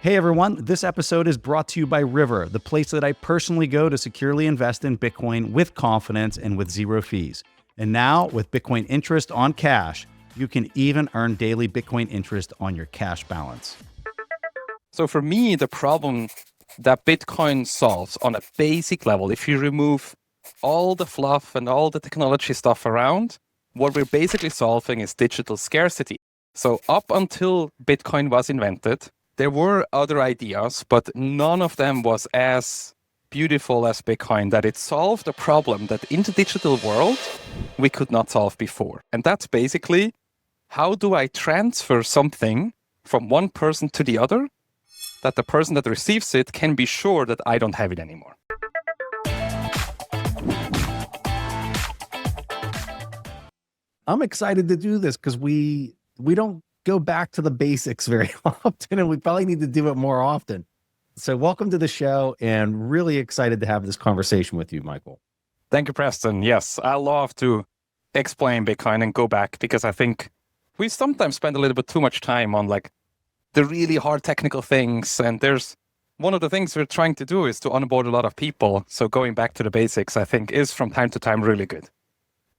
Hey everyone, this episode is brought to you by River, the place that I personally go to securely invest in Bitcoin with confidence and with zero fees. And now, with Bitcoin interest on cash, you can even earn daily Bitcoin interest on your cash balance. So for me, the problem that Bitcoin solves on a basic level, if you remove all the fluff and all the technology stuff around, what we're basically solving is digital scarcity. So up until Bitcoin was invented, there were other ideas, but none of them was as beautiful as Bitcoin, that it solved a problem that in the digital world we could not solve before. And that's basically, how do I transfer something from one person to the other that the person that receives it can be sure that I don't have it anymore? I'm excited to do this because we don't go back to the basics very often, and we probably need to do it more often. So welcome to the show, and really excited to have this conversation with you, Michael. Thank you, Preston. Yes, I love to explain Bitcoin and go back, because I think we sometimes spend a little bit too much time on like the really hard technical things. And there's one of the things we're trying to do is to onboard a lot of people. So going back to the basics, I think, is from time to time really good.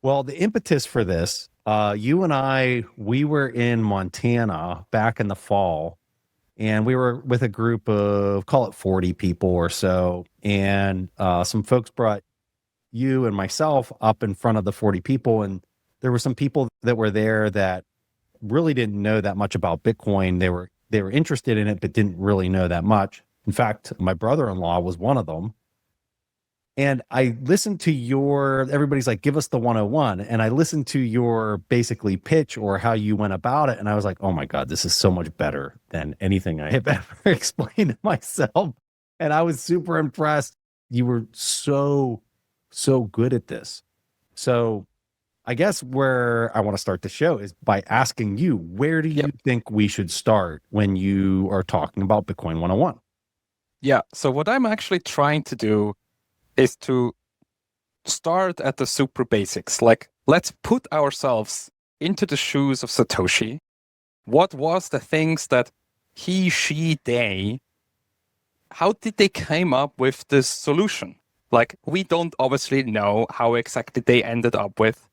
Well, the impetus for this, you and I, we were in Montana back in the fall, and we were with a group of, call it 40 people or so. And some folks brought you and myself up in front of the 40 people. And there were some people that were there that really didn't know that much about Bitcoin. They were interested in it, but didn't really know that much. In fact, my brother-in-law was one of them. And I listened to everybody's like, give us the 101. And I listened to your basically pitch or how you went about it. And I was like, oh my God, this is so much better than anything I have ever explained to myself. And I was super impressed. You were so good at this. So I guess where I want to start the show is by asking you, where do you think we should start when you are talking about Bitcoin 101? Yeah. So what I'm actually trying to do is to start at the super basics. Like, let's put ourselves into the shoes of Satoshi. What was the things that he, she, they, how did they came up with this solution? Like, we don't obviously know how exactly they ended up with,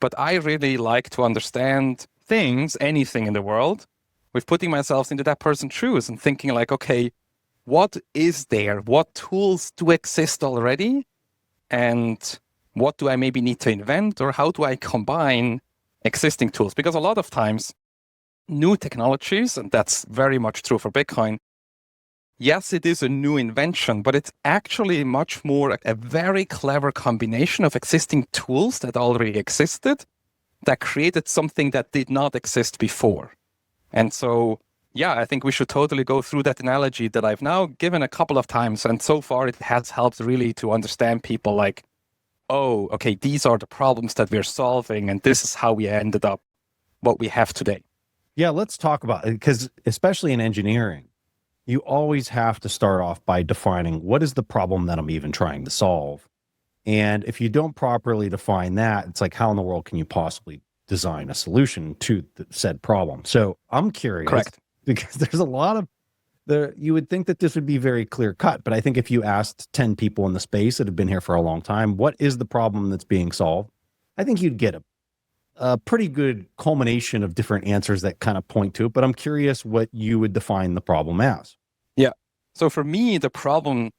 but I really like to understand things, anything in the world, with putting myself into that person's shoes and thinking like, okay, what is there? What tools do exist already? And what do I maybe need to invent? Or how do I combine existing tools? Because a lot of times, new technologies, and that's very much true for Bitcoin, yes, it is a new invention, but it's actually much more a very clever combination of existing tools that already existed that created something that did not exist before. And so, yeah, I think we should totally go through that analogy that I've now given a couple of times. And so far, it has helped really to understand people like, oh, okay, these are the problems that we're solving. And this is how we ended up what we have today. Yeah, let's talk about it, because especially in engineering, you always have to start off by defining what is the problem that I'm even trying to solve. And if you don't properly define that, it's like, how in the world can you possibly design a solution to the said problem? So I'm curious. Correct. Because there's a lot of you would think that this would be very clear cut, but I think if you asked 10 people in the space that have been here for a long time, what is the problem that's being solved? I think you'd get a pretty good culmination of different answers that kind of point to it, but I'm curious what you would define the problem as. Yeah. So for me, the problem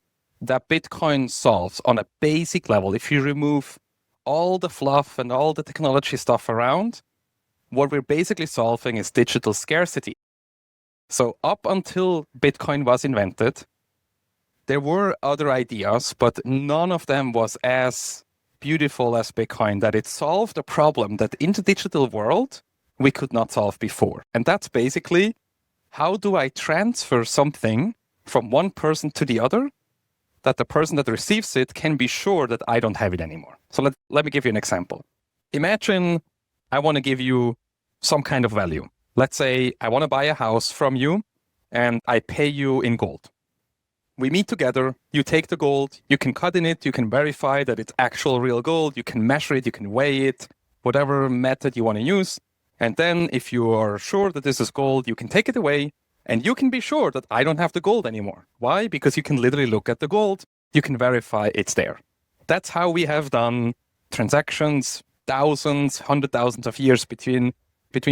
that Bitcoin solves on a basic level, if you remove all the fluff and all the technology stuff around, what we're basically solving is digital scarcity. So up until Bitcoin was invented, there were other ideas, but none of them was as beautiful as Bitcoin, that it solved a problem that in the digital world we could not solve before. And that's basically, how do I transfer something from one person to the other that the person that receives it can be sure that I don't have it anymore? So let me give you an example. Imagine I want to give you some kind of value. Let's say I want to buy a house from you and I pay you in gold. We meet together, you take the gold, you can cut in it, you can verify that it's actual real gold, you can measure it, you can weigh it, whatever method you want to use. And then if you are sure that this is gold, you can take it away And you can be sure that I don't have the gold anymore. Why? Because you can literally look at the gold. You can verify it's there. That's how we have done transactions, thousands, 100,000s of years between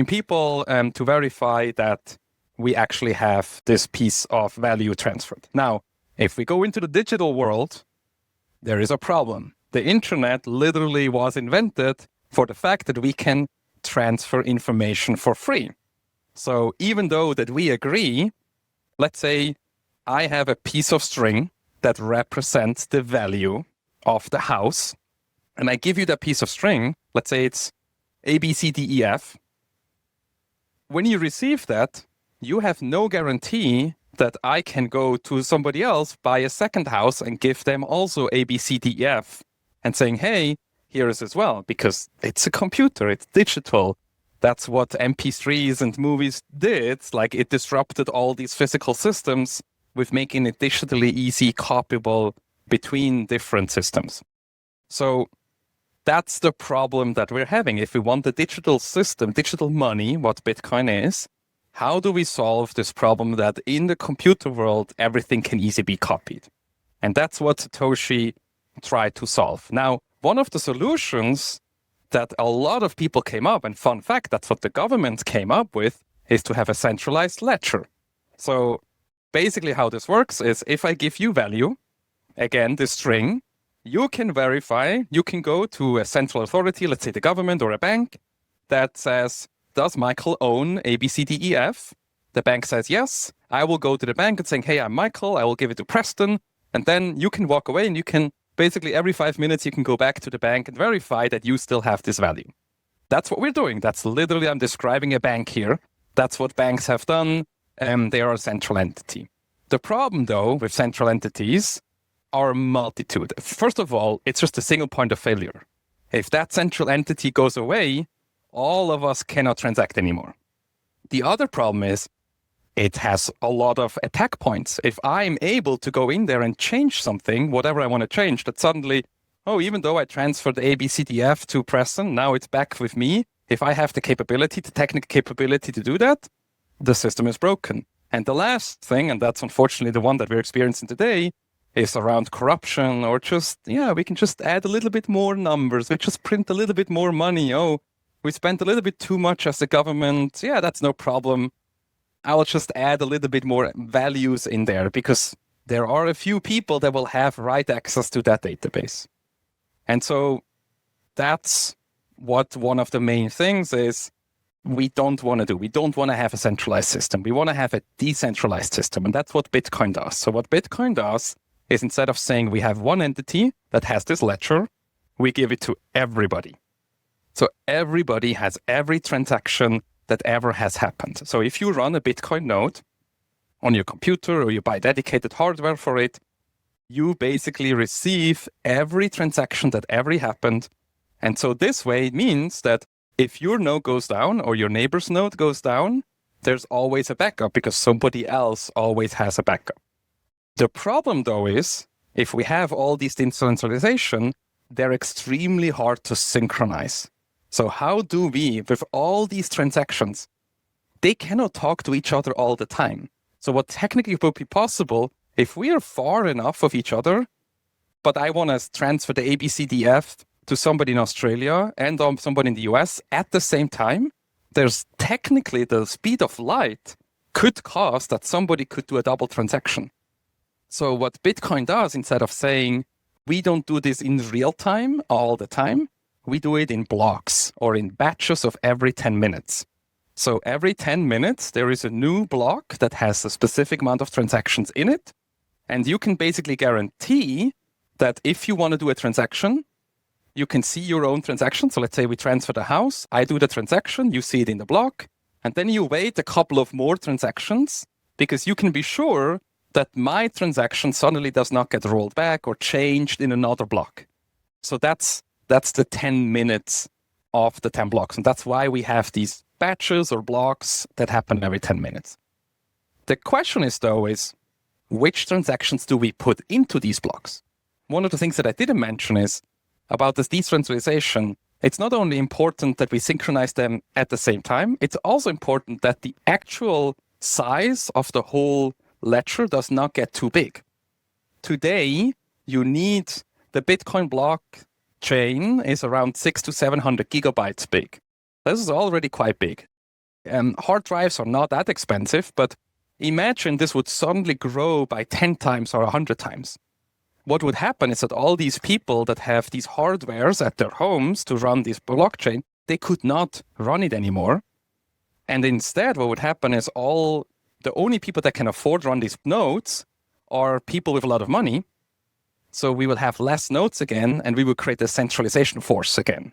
people to verify that we actually have this piece of value transferred. Now, if we go into the digital world, there is a problem. The internet literally was invented for the fact that we can transfer information for free. So even though that we agree, let's say I have a piece of string that represents the value of the house, and I give you that piece of string, let's say it's ABCDEF. When you receive that, you have no guarantee that I can go to somebody else, buy a second house, and give them also ABCDEF and saying, hey, here is as well, because it's a computer, it's digital. That's what MP3s and movies did. Like, it disrupted all these physical systems with making it digitally easy, copyable between different systems. So that's the problem that we're having. If we want the digital system, digital money, what Bitcoin is, how do we solve this problem that in the computer world, everything can easily be copied? And that's what Satoshi tried to solve. Now, one of the solutions that a lot of people came up, and fun fact, that's what the government came up with, is to have a centralized ledger. So basically how this works is if I give you value, again, this string, you can verify, you can go to a central authority, let's say the government or a bank, that says, does Michael own ABCDEF? The bank says yes. I will go to the bank and saying, hey, I'm Michael, I will give it to Preston. And then you can walk away and you can basically every 5 minutes, you can go back to the bank and verify that you still have this value. That's what we're doing. That's literally, I'm describing a bank here. That's what banks have done. They are a central entity. The problem, though, with central entities are a multitude. First of all, it's just a single point of failure. If that central entity goes away, all of us cannot transact anymore. The other problem is it has a lot of attack points. If I'm able to go in there and change something, whatever I want to change, that suddenly, oh, even though I transferred the ABCDF to Preston, now it's back with me. If I have the capability, the technical capability to do that, the system is broken. And the last thing, and that's unfortunately the one that we're experiencing today, is around corruption or just, we can just add a little bit more numbers. We just print a little bit more money. Oh, we spent a little bit too much as a government. Yeah, that's no problem. I will just add a little bit more values in there because there are a few people that will have right access to that database. And so that's what one of the main things is we don't want to do. We don't want to have a centralized system. We want to have a decentralized system. And that's what Bitcoin does. So what Bitcoin does is instead of saying we have one entity that has this ledger, we give it to everybody. So everybody has every transaction that ever has happened. So if you run a Bitcoin node on your computer or you buy dedicated hardware for it, you basically receive every transaction that ever happened. And so this way it means that if your node goes down or your neighbor's node goes down, there's always a backup because somebody else always has a backup. The problem though is if we have all these decentralization, they're extremely hard to synchronize. So how do we, with all these transactions, they cannot talk to each other all the time. So what technically would be possible, if we are far enough of each other, but I want to transfer the ABCDF to somebody in Australia and somebody in the US at the same time, there's technically the speed of light could cause that somebody could do a double transaction. So what Bitcoin does, instead of saying, we don't do this in real time all the time, we do it in blocks or in batches of every 10 minutes. So every 10 minutes, there is a new block that has a specific amount of transactions in it. And you can basically guarantee that if you want to do a transaction, you can see your own transaction. So let's say we transfer the house, I do the transaction, you see it in the block, and then you wait a couple of more transactions because you can be sure that my transaction suddenly does not get rolled back or changed in another block. So that's the 10 minutes of the 10 blocks. And that's why we have these batches or blocks that happen every 10 minutes. The question is, though, is which transactions do we put into these blocks? One of the things that I didn't mention is about this decentralization. It's not only important that we synchronize them at the same time, it's also important that the actual size of the whole ledger does not get too big. Today, you need the Bitcoin blockchain is around 600 to 700 gigabytes big. This is already quite big. Hard drives are not that expensive, but imagine this would suddenly grow by 10 times or 100 times. What would happen is that all these people that have these hardwares at their homes to run this blockchain, they could not run it anymore. And instead, what would happen is the only people that can afford to run these nodes are people with a lot of money. So we will have less nodes again, and we will create a centralization force again.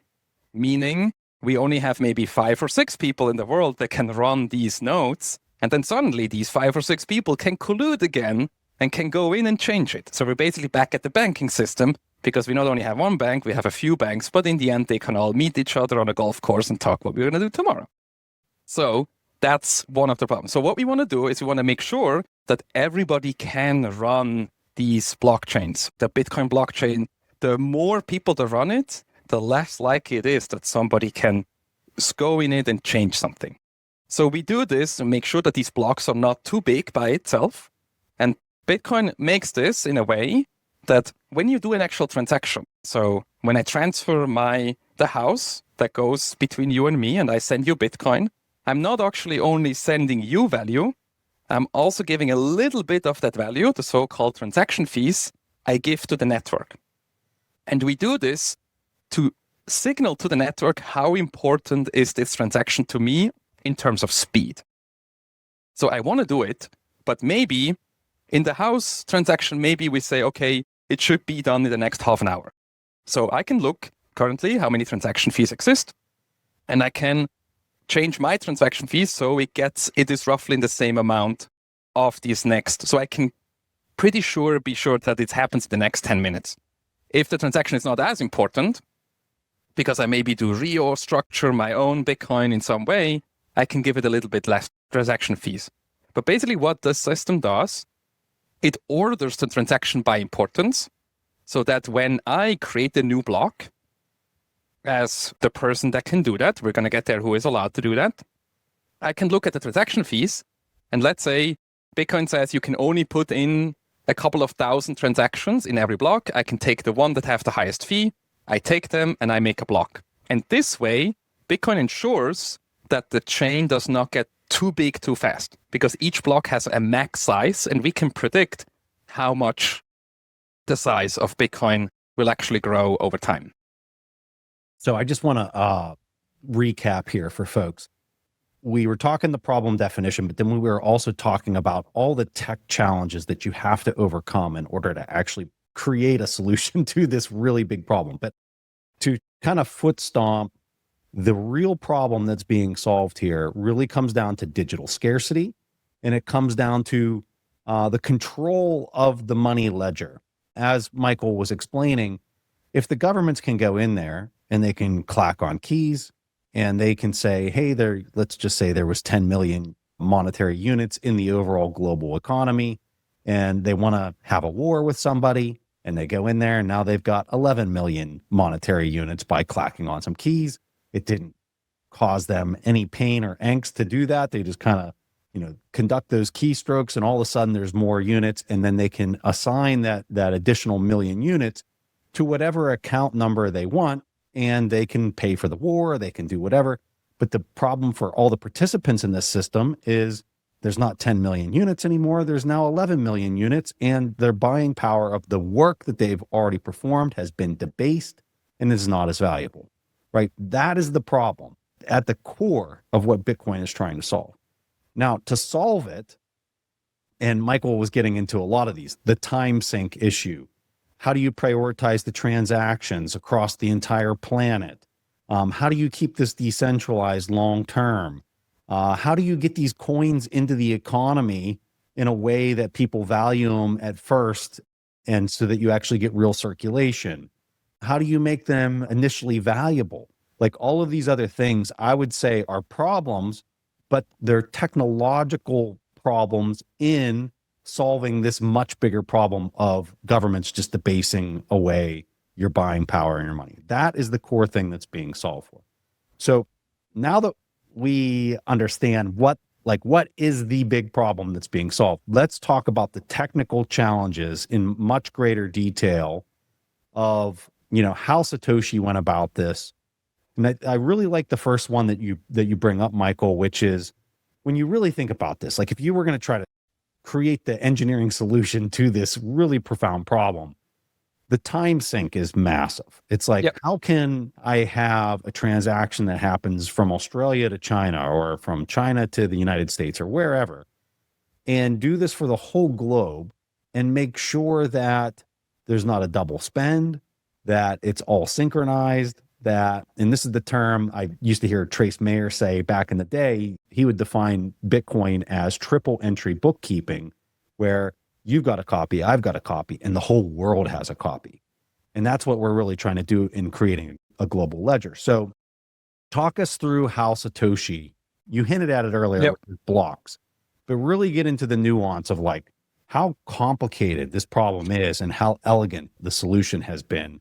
Meaning, we only have maybe 5 or 6 people in the world that can run these nodes. And then suddenly, these 5 or 6 people can collude again and can go in and change it. So we're basically back at the banking system, because we not only have one bank, we have a few banks, but in the end, they can all meet each other on a golf course and talk what we're going to do tomorrow. So that's one of the problems. So what we want to do is we want to make sure that everybody can run these blockchains. The Bitcoin blockchain, the more people that run it, the less likely it is that somebody can go in it and change something. So we do this to make sure that these blocks are not too big by itself. And Bitcoin makes this in a way that when you do an actual transaction, so when I transfer the house that goes between you and me and I send you Bitcoin, I'm not actually only sending you value, I'm also giving a little bit of that value, the so-called transaction fees, I give to the network. And we do this to signal to the network how important is this transaction to me in terms of speed. So I want to do it, but maybe in the house transaction, maybe we say, okay, it should be done in the next half an hour. So I can look currently how many transaction fees exist, and I can change my transaction fees so it is roughly in the same amount of these next. So I can be sure that it happens in the next 10 minutes. If the transaction is not as important, because I maybe do structure my own Bitcoin in some way, I can give it a little bit less transaction fees. But basically what the system does, it orders the transaction by importance, so that when I create a new block, as the person that can do that, we're going to get there who is allowed to do that, I can look at the transaction fees, and let's say Bitcoin says you can only put in a couple of thousand transactions in every block. I can take the one that have the highest fee, I take them, and I make a block. And this way, Bitcoin ensures that the chain does not get too big too fast, because each block has a max size, and we can predict how much the size of Bitcoin will actually grow over time. So I just want to recap here for folks. We were talking the problem definition, but then we were also talking about all the tech challenges that you have to overcome in order to actually create a solution to this really big problem. But to kind of foot stomp, the real problem that's being solved here really comes down to digital scarcity, and it comes down to the control of the money ledger. As Michael was explaining, if the governments can go in there and they can clack on keys and they can say, hey, let's just say there was 10 million monetary units in the overall global economy, and they want to have a war with somebody, and they go in there and now they've got 11 million monetary units by clacking on some keys. It didn't cause them any pain or angst to do that. They just kind of, conduct those keystrokes, and all of a sudden there's more units, and then they can assign that additional million units to whatever account number they want, and they can pay for the war, they can do whatever. But the problem for all the participants in this system is there's not 10 million units anymore. There's now 11 million units, and their buying power of the work that they've already performed has been debased and is not as valuable, right? That is the problem at the core of what Bitcoin is trying to solve. Now, to solve it, and Michael was getting into a lot of these, the time sink issue. How do you prioritize the transactions across the entire planet? How do you keep this decentralized long term? How do you get these coins into the economy in a way that people value them at first, and so that you actually get real circulation? How do you make them initially valuable? Like all of these other things, I would say are problems, but they're technological problems in solving this much bigger problem of governments just debasing away your buying power and your money. That is the core thing that's being solved for. So now that we understand what Like, what is the big problem that's being solved? Let's talk about the technical challenges in much greater detail of, how Satoshi went about this. And I really like the first one that you bring up, Michael, which is when you really think about this, like if you were going to try to create the engineering solution to this really profound problem, the time sink is massive. It's like, how can I have a transaction that happens from Australia to China or from China to the United States or wherever, and do this for the whole globe and make sure that there's not a double spend, that it's all synchronized, that, and this is the term I used to hear Trace Mayer say back in the day, he would define Bitcoin as triple entry bookkeeping, where you've got a copy, I've got a copy, and the whole world has a copy. And that's what we're really trying to do in creating a global ledger. So talk us through how Satoshi, you hinted at it earlier, with blocks, but really get into the nuance of like how complicated this problem is and how elegant the solution has been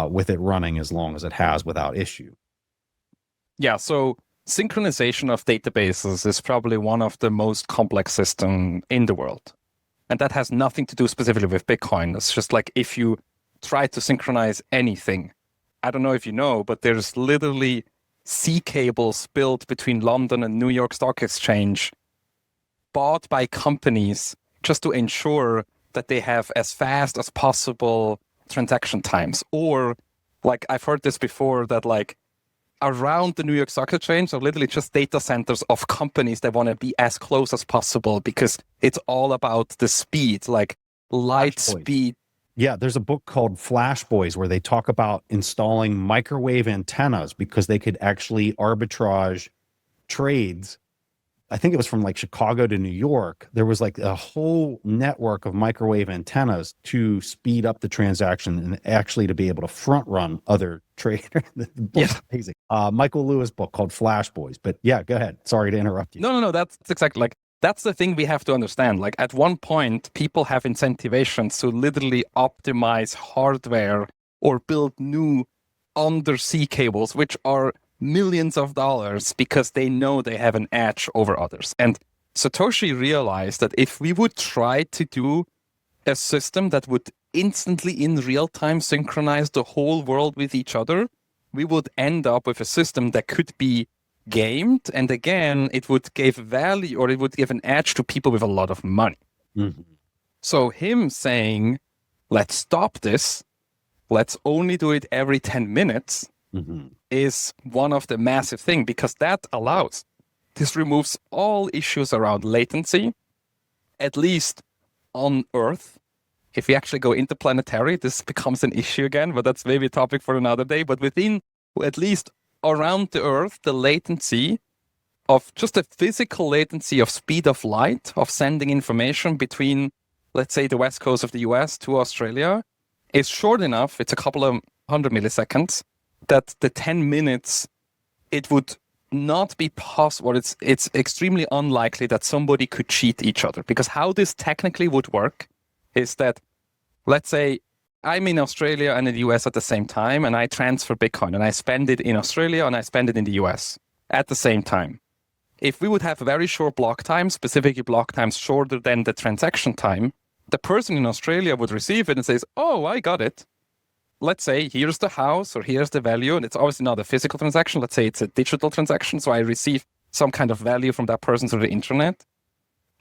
with it running as long as it has without issue. Yeah, so synchronization of databases is probably one of the most complex systems in the world. And that has nothing to do specifically with Bitcoin. It's just like if you try to synchronize anything, I don't know if you know, but there's literally sea cables built between London and New York Stock Exchange, bought by companies just to ensure that they have as fast as possible transaction times. Or like I've heard this before, that like around the New York Stock Exchange are literally just data centers of companies that want to be as close as possible because it's all about the speed, like light speed. Yeah, there's a book called Flash Boys where they talk about installing microwave antennas because they could actually arbitrage trades. I think it was from like Chicago to New York. There was like a whole network of microwave antennas to speed up the transaction and actually to be able to front run other traders. Amazing. Michael Lewis book called Flash Boys. But yeah, go ahead. Sorry to interrupt you. No. That's exactly like, that's the thing we have to understand. Like at one point, people have incentivations to literally optimize hardware or build new undersea cables, which are millions of dollars because they know they have an edge over others. And Satoshi realized that if we would try to do a system that would instantly in real time synchronize the whole world with each other, we would end up with a system that could be gamed. And again, it would give value or it would give an edge to people with a lot of money. Mm-hmm. So him saying, let's stop this, let's only do it every 10 minutes, is one of the massive things, because that allows, this removes all issues around latency, at least on Earth. If we actually go interplanetary, this becomes an issue again, but that's maybe a topic for another day. But within, at least around the Earth, the latency of just the physical latency of speed of light, of sending information between, let's say, the west coast of the US to Australia, is short enough, it's a couple of 100 milliseconds, that the 10 minutes, it would not be possible. It's extremely unlikely that somebody could cheat each other. Because how this technically would work is that, let's say, I'm in Australia and in the US at the same time, and I transfer Bitcoin, and I spend it in Australia and I spend it in the US at the same time. If we would have very short block times, specifically block times shorter than the transaction time, the person in Australia would receive it and says, oh, I got it. Let's say here's the house or here's the value, and it's obviously not a physical transaction. Let's say it's a digital transaction. So I receive some kind of value from that person through the internet.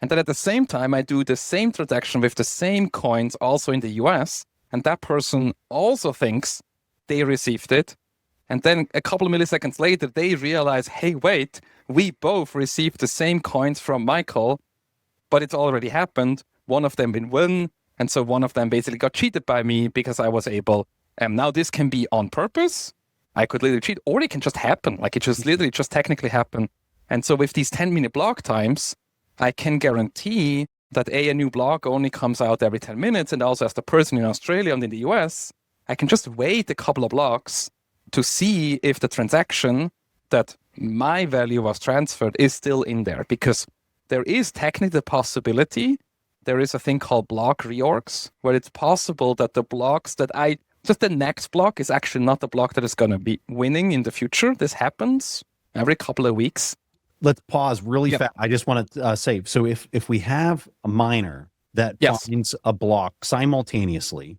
And then at the same time, I do the same transaction with the same coins also in the US. And that person also thinks they received it. And then a couple of milliseconds later, they realize, hey, wait, we both received the same coins from Michael, but it's already happened. One of them been won. And so one of them basically got cheated by me because I was able. Now this can be on purpose. I could literally cheat, or it can just happen. Like it just literally just technically happen. And so with these 10-minute block times, I can guarantee that a new block only comes out every 10 minutes. And also as the person in Australia and in the US, I can just wait a couple of blocks to see if the transaction that my value was transferred is still in there. Because there is technically the possibility, there is a thing called block reorgs, where it's possible that the blocks that just the next block is actually not the block that is going to be winning in the future. This happens every couple of weeks. let's pause really Yep. fast. I just want to say, so if we have a miner that Yes. finds a block simultaneously,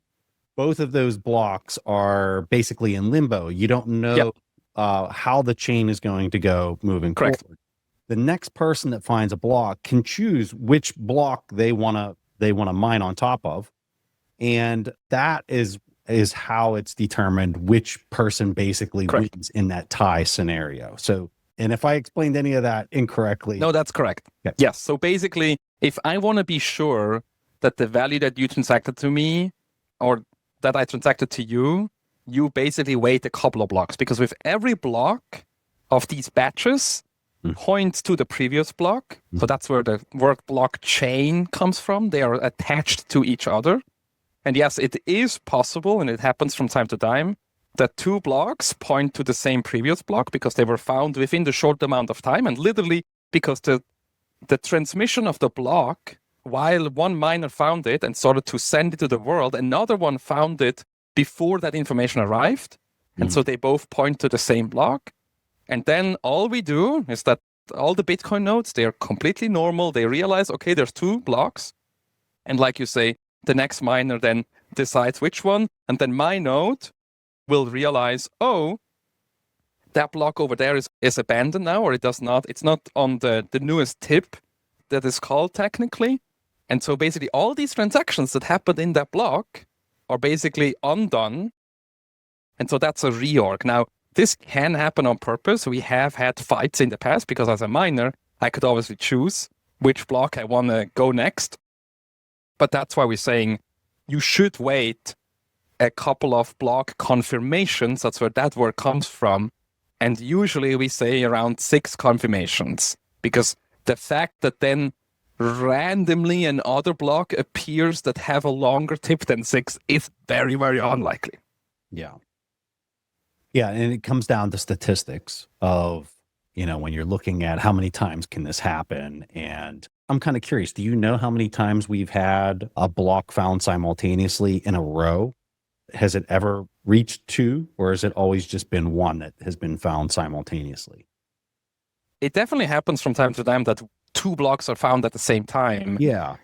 both of those blocks are basically in limbo. You don't know how the chain is going to go moving Correct. forward. The next person that finds a block can choose which block they want to mine on top of, and that is how it's determined which person basically Correct. wins in that tie scenario. So, and if I explained any of that incorrectly, No, that's correct. Okay. Yes. So basically, if I want to be sure that the value that you transacted to me or that I transacted to you, you basically wait a couple of blocks, because with every block of these batches points to the previous block. So that's where the word blockchain comes from. They are attached to each other. And yes, it is possible, and it happens from time to time, that two blocks point to the same previous block because they were found within the short amount of time, and literally because the transmission of the block, while one miner found it and started to send it to the world, another one found it before that information arrived. And so they both point to the same block. And then all we do is that all the Bitcoin nodes, they are completely normal. They realize, okay, there's two blocks. And like you say, the next miner then decides which one. And then my node will realize, oh, that block over there is abandoned now, or it does not. It's not on the newest tip that is called technically. And so basically all these transactions that happened in that block are basically undone. And so that's a reorg. Now, this can happen on purpose. We have had fights in the past because as a miner, I could obviously choose which block I want to go next. But that's why we're saying you should wait a couple of block confirmations. That's where that word comes from. And usually we say around 6 confirmations, because the fact that then randomly another block appears that have a longer tip than 6 is very, very unlikely. Yeah. Yeah, and it comes down to statistics of, when you're looking at how many times can this happen. And I'm kind of curious, do you know how many times we've had a block found simultaneously in a row? Has it ever reached 2, or has it always just been 1 that has been found simultaneously? It definitely happens from time to time that 2 blocks are found at the same time. Yeah.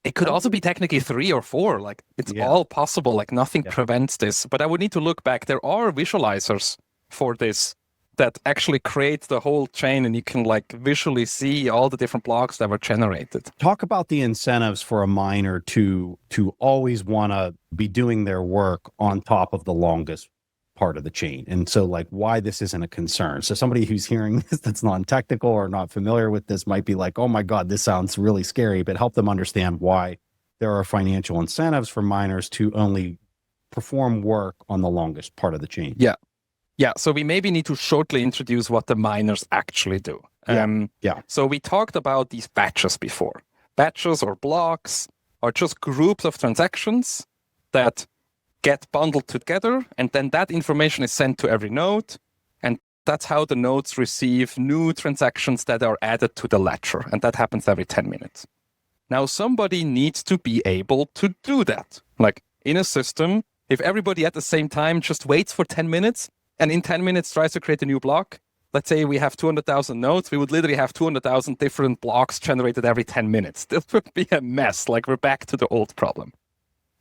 It could also be technically 3 or 4. Like, it's all possible. Like, nothing prevents this. But I would need to look back. There are visualizers for this that actually create the whole chain, and you can visually see all the different blocks that were generated. Talk about the incentives for a miner to always want to be doing their work on top of the longest part of the chain. And so why this isn't a concern. So somebody who's hearing this that's non-technical or not familiar with this might be like, oh my God, this sounds really scary, but help them understand why there are financial incentives for miners to only perform work on the longest part of the chain. Yeah. So we maybe need to shortly introduce what the miners actually do. So we talked about these batches before. Batches or blocks are just groups of transactions that get bundled together, and then that information is sent to every node, and that's how the nodes receive new transactions that are added to the ledger, and that happens every 10 minutes. Now, somebody needs to be able to do that. In a system, if everybody at the same time just waits for 10 minutes, and in 10 minutes tries to create a new block, let's say we have 200,000 nodes, we would literally have 200,000 different blocks generated every 10 minutes. This would be a mess. We're back to the old problem.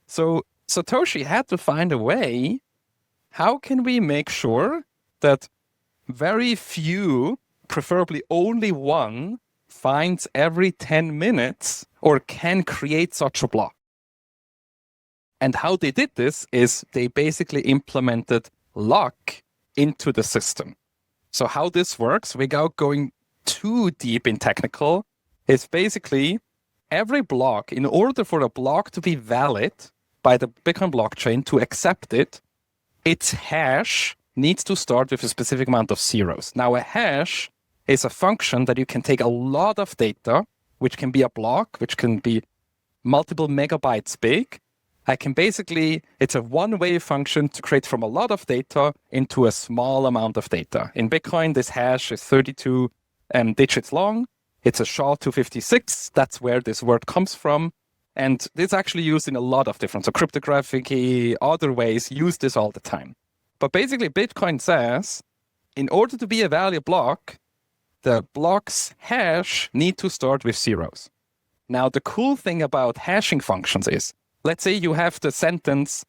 So Satoshi had to find a way, how can we make sure that very few, preferably only one, finds every 10 minutes or can create such a block? And how they did this is they basically implemented luck into the system. So how this works, without going too deep in technical, is basically every block, in order for a block to be valid by the Bitcoin blockchain to accept it, its hash needs to start with a specific amount of zeros. Now, a hash is a function that you can take a lot of data, which can be a block, which can be multiple megabytes big. It's a one-way function to create from a lot of data into a small amount of data. In Bitcoin, this hash is 32 digits long. It's a SHA-256. That's where this word comes from. And it's actually used in a lot of different, so cryptographic, other ways use this all the time. But basically, Bitcoin says, in order to be a valid block, the blocks hash need to start with zeros. Now, the cool thing about hashing functions is, let's say you have the sentence,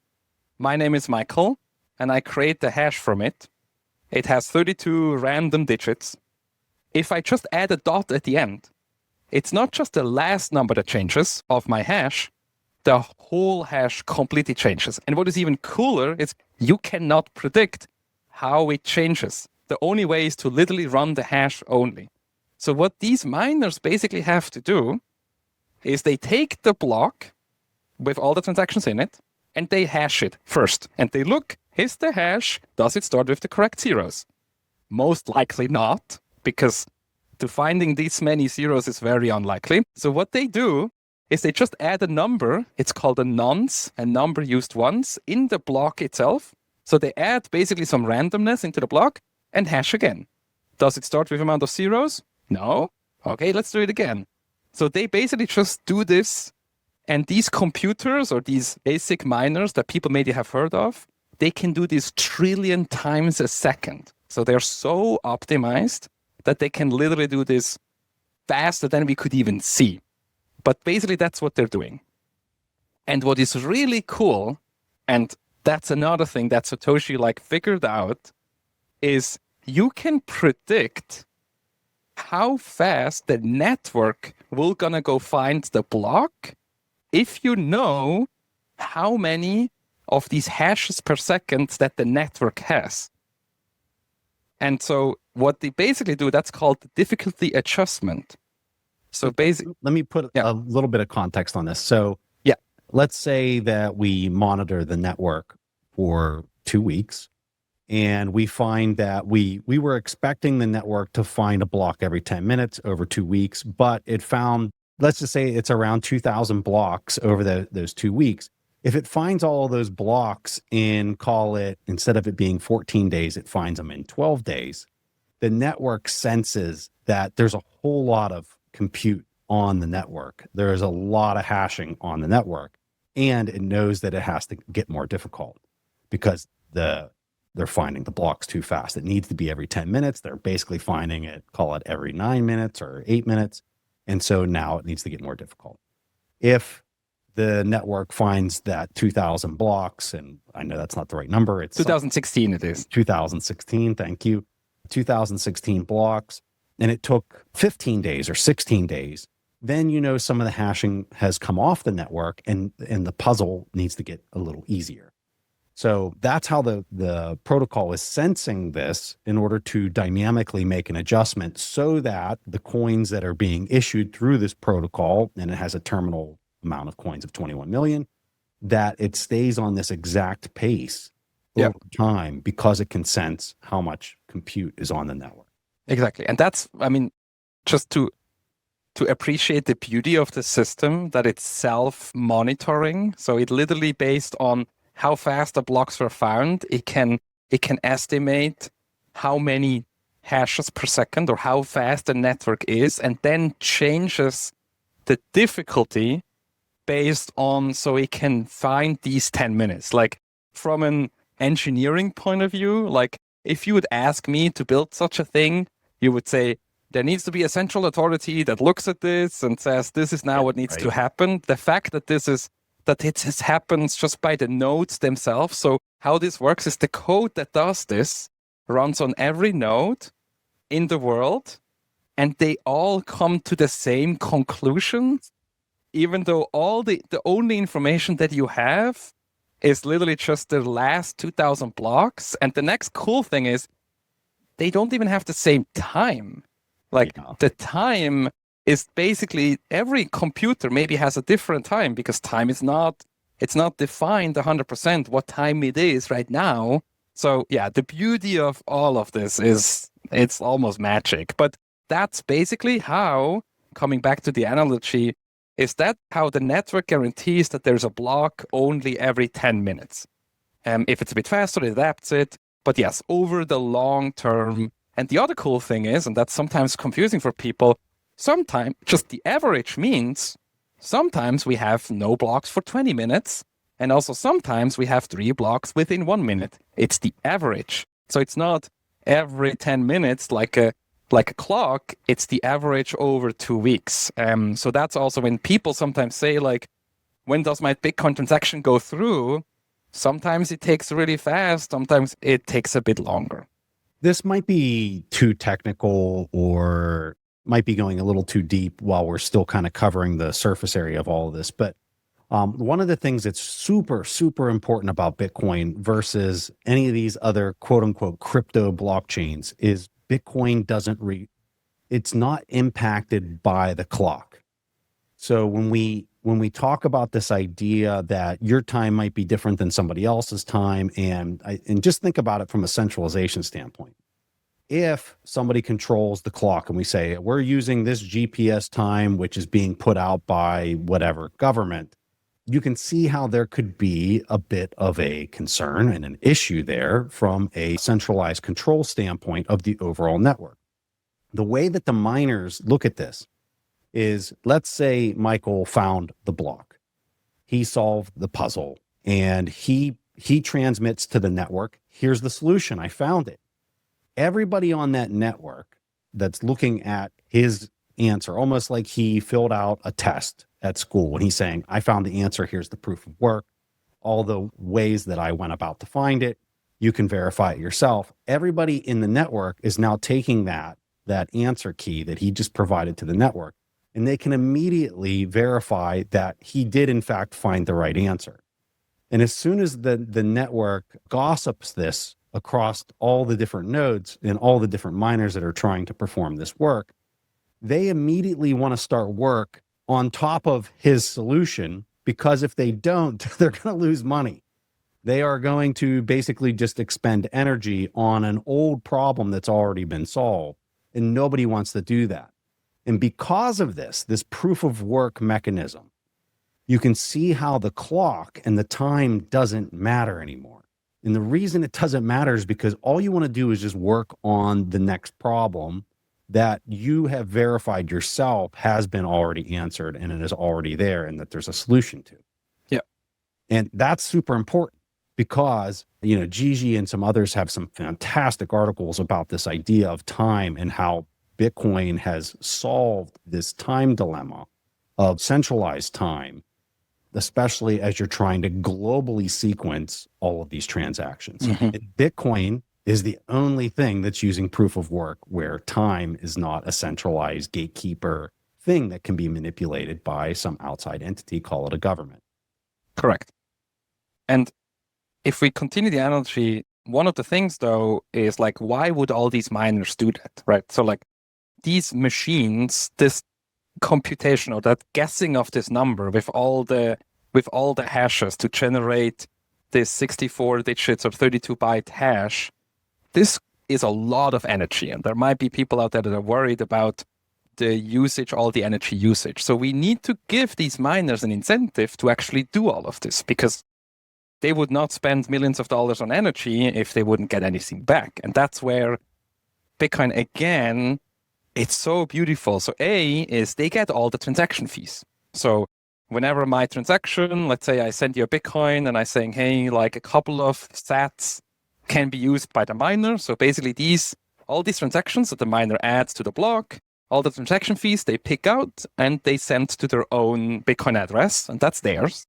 my name is Michael, and I create the hash from it. It has 32 random digits. If I just add a dot at the end, it's not just the last number that changes of my hash, the whole hash completely changes. And what is even cooler is you cannot predict how it changes. The only way is to literally run the hash only. So what these miners basically have to do is they take the block with all the transactions in it, and they hash it first. And they look, is the hash, does it start with the correct zeros? Most likely not, because to finding these many zeros is very unlikely. So what they do is they just add a number, it's called a nonce, a number used once, in the block itself. So they add basically some randomness into the block and hash again. Does it start with amount of zeros? No? Okay, let's do it again. So they basically just do this, and these computers or these basic miners that people maybe have heard of, they can do this 1 trillion times a second. So they're so optimized that they can literally do this faster than we could even see. But basically, that's what they're doing. And what is really cool, and that's another thing that Satoshi figured out, is you can predict how fast the network will gonna go find the block if you know how many of these hashes per second that the network has. And so what they basically do, that's called the difficulty adjustment. So basically, let me put a little bit of context on this. So yeah, let's say that we monitor the network for 2 weeks, and we find that we were expecting the network to find a block every 10 minutes over 2 weeks, but it found, let's just say it's around 2,000 blocks over those 2 weeks. If it finds all of those blocks in, call it, instead of it being 14 days, it finds them in 12 days, the network senses that there's a whole lot of compute on the network. There is a lot of hashing on the network, and it knows that it has to get more difficult because they're finding the blocks too fast. It needs to be every 10 minutes. They're basically finding it, call it every 9 minutes or 8 minutes. And so now it needs to get more difficult. If the network finds that 2,000 blocks, and I know that's not the right number. It's 2016 it is. 2016, thank you. 2016 blocks, and it took 15 days or 16 days, then you know some of the hashing has come off the network, and the puzzle needs to get a little easier. So that's how the protocol is sensing this in order to dynamically make an adjustment so that the coins that are being issued through this protocol, and it has a terminal amount of coins of 21 million, that it stays on this exact pace over time because it can sense how much compute is on the network. Exactly. And that's, I mean, just to appreciate the beauty of the system, that it's self-monitoring. So it literally based on how fast the blocks were found, it can estimate how many hashes per second or how fast the network is, and then changes the difficulty based on, so it can find these 10 minutes. Like from an engineering point of view, like if you would ask me to build such a thing, you would say, there needs to be a central authority that looks at this and says, this is now what needs to happen. The fact that it happens just by the nodes themselves. So how this works is the code that does this runs on every node in the world, and they all come to the same conclusion, even though all the only information that you have is literally just the last 2,000 blocks. And the next cool thing is they don't even have the same time. Like the time is basically every computer maybe has a different time, because time is not defined 100% what time it is right now. So yeah, the beauty of all of this is it's almost magic. But that's basically how, coming back to the analogy, is that how the network guarantees that there's a block only every 10 minutes. If it's a bit faster, it adapts it. But yes, over the long term. And the other cool thing is, and that's sometimes confusing for people, sometimes just the average means sometimes we have no blocks for 20 minutes. And also sometimes we have 3 blocks within 1 minute. It's the average. So it's not every 10 minutes like like a clock, it's the average over 2 weeks. So that's also when people sometimes say, like, when does my Bitcoin transaction go through? Sometimes it takes really fast. Sometimes it takes a bit longer. This might be too technical or might be going a little too deep while we're still kind of covering the surface area of all of this. But one of the things that's super, super important about Bitcoin versus any of these other quote unquote crypto blockchains is Bitcoin it's not impacted by the clock. So when we talk about this idea that your time might be different than somebody else's time, and just think about it from a centralization standpoint. If somebody controls the clock and we say, we're using this GPS time, which is being put out by whatever government, you can see how there could be a bit of a concern and an issue there from a centralized control standpoint of the overall network. The way that the miners look at this is, let's say Michael found the block. He solved the puzzle and he transmits to the network. Here's the solution. I found it. Everybody on that network that's looking at his answer, almost like he filled out a test at school when he's saying, I found the answer. Here's the proof of work. All the ways that I went about to find it. You can verify it yourself. Everybody in the network is now taking that answer key that he just provided to the network, and they can immediately verify that he did in fact find the right answer. And as soon as the network gossips this across all the different nodes and all the different miners that are trying to perform this work, they immediately want to start work on top of his solution, because if they don't, they're going to lose money. They are going to basically just expend energy on an old problem that's already been solved, and nobody wants to do that. And because of this proof of work mechanism, you can see how the clock and the time doesn't matter anymore. And the reason it doesn't matter is because all you want to do is just work on the next problem that you have verified yourself has been already answered and it is already there and that there's a solution to. Yeah. And that's super important because, Gigi and some others have some fantastic articles about this idea of time and how Bitcoin has solved this time dilemma of centralized time, especially as you're trying to globally sequence all of these transactions. Mm-hmm. And Bitcoin is the only thing that's using proof of work where time is not a centralized gatekeeper thing that can be manipulated by some outside entity, call it a government. Correct. And if we continue the analogy, one of the things though is like, why would all these miners do that, right? So like these machines, this computation or that guessing of this number with all the hashes to generate this 64 digits or 32 byte hash, this is a lot of energy. And there might be people out there that are worried about the usage, all the energy usage. So we need to give these miners an incentive to actually do all of this, because they would not spend millions of dollars on energy if they wouldn't get anything back. And that's where Bitcoin, again, it's so beautiful. So A is they get all the transaction fees. So whenever my transaction, let's say I send you a Bitcoin and I'm saying, hey, like a couple of sats can be used by the miner. So basically all these transactions that the miner adds to the block, all the transaction fees they pick out and they send to their own Bitcoin address, and that's theirs.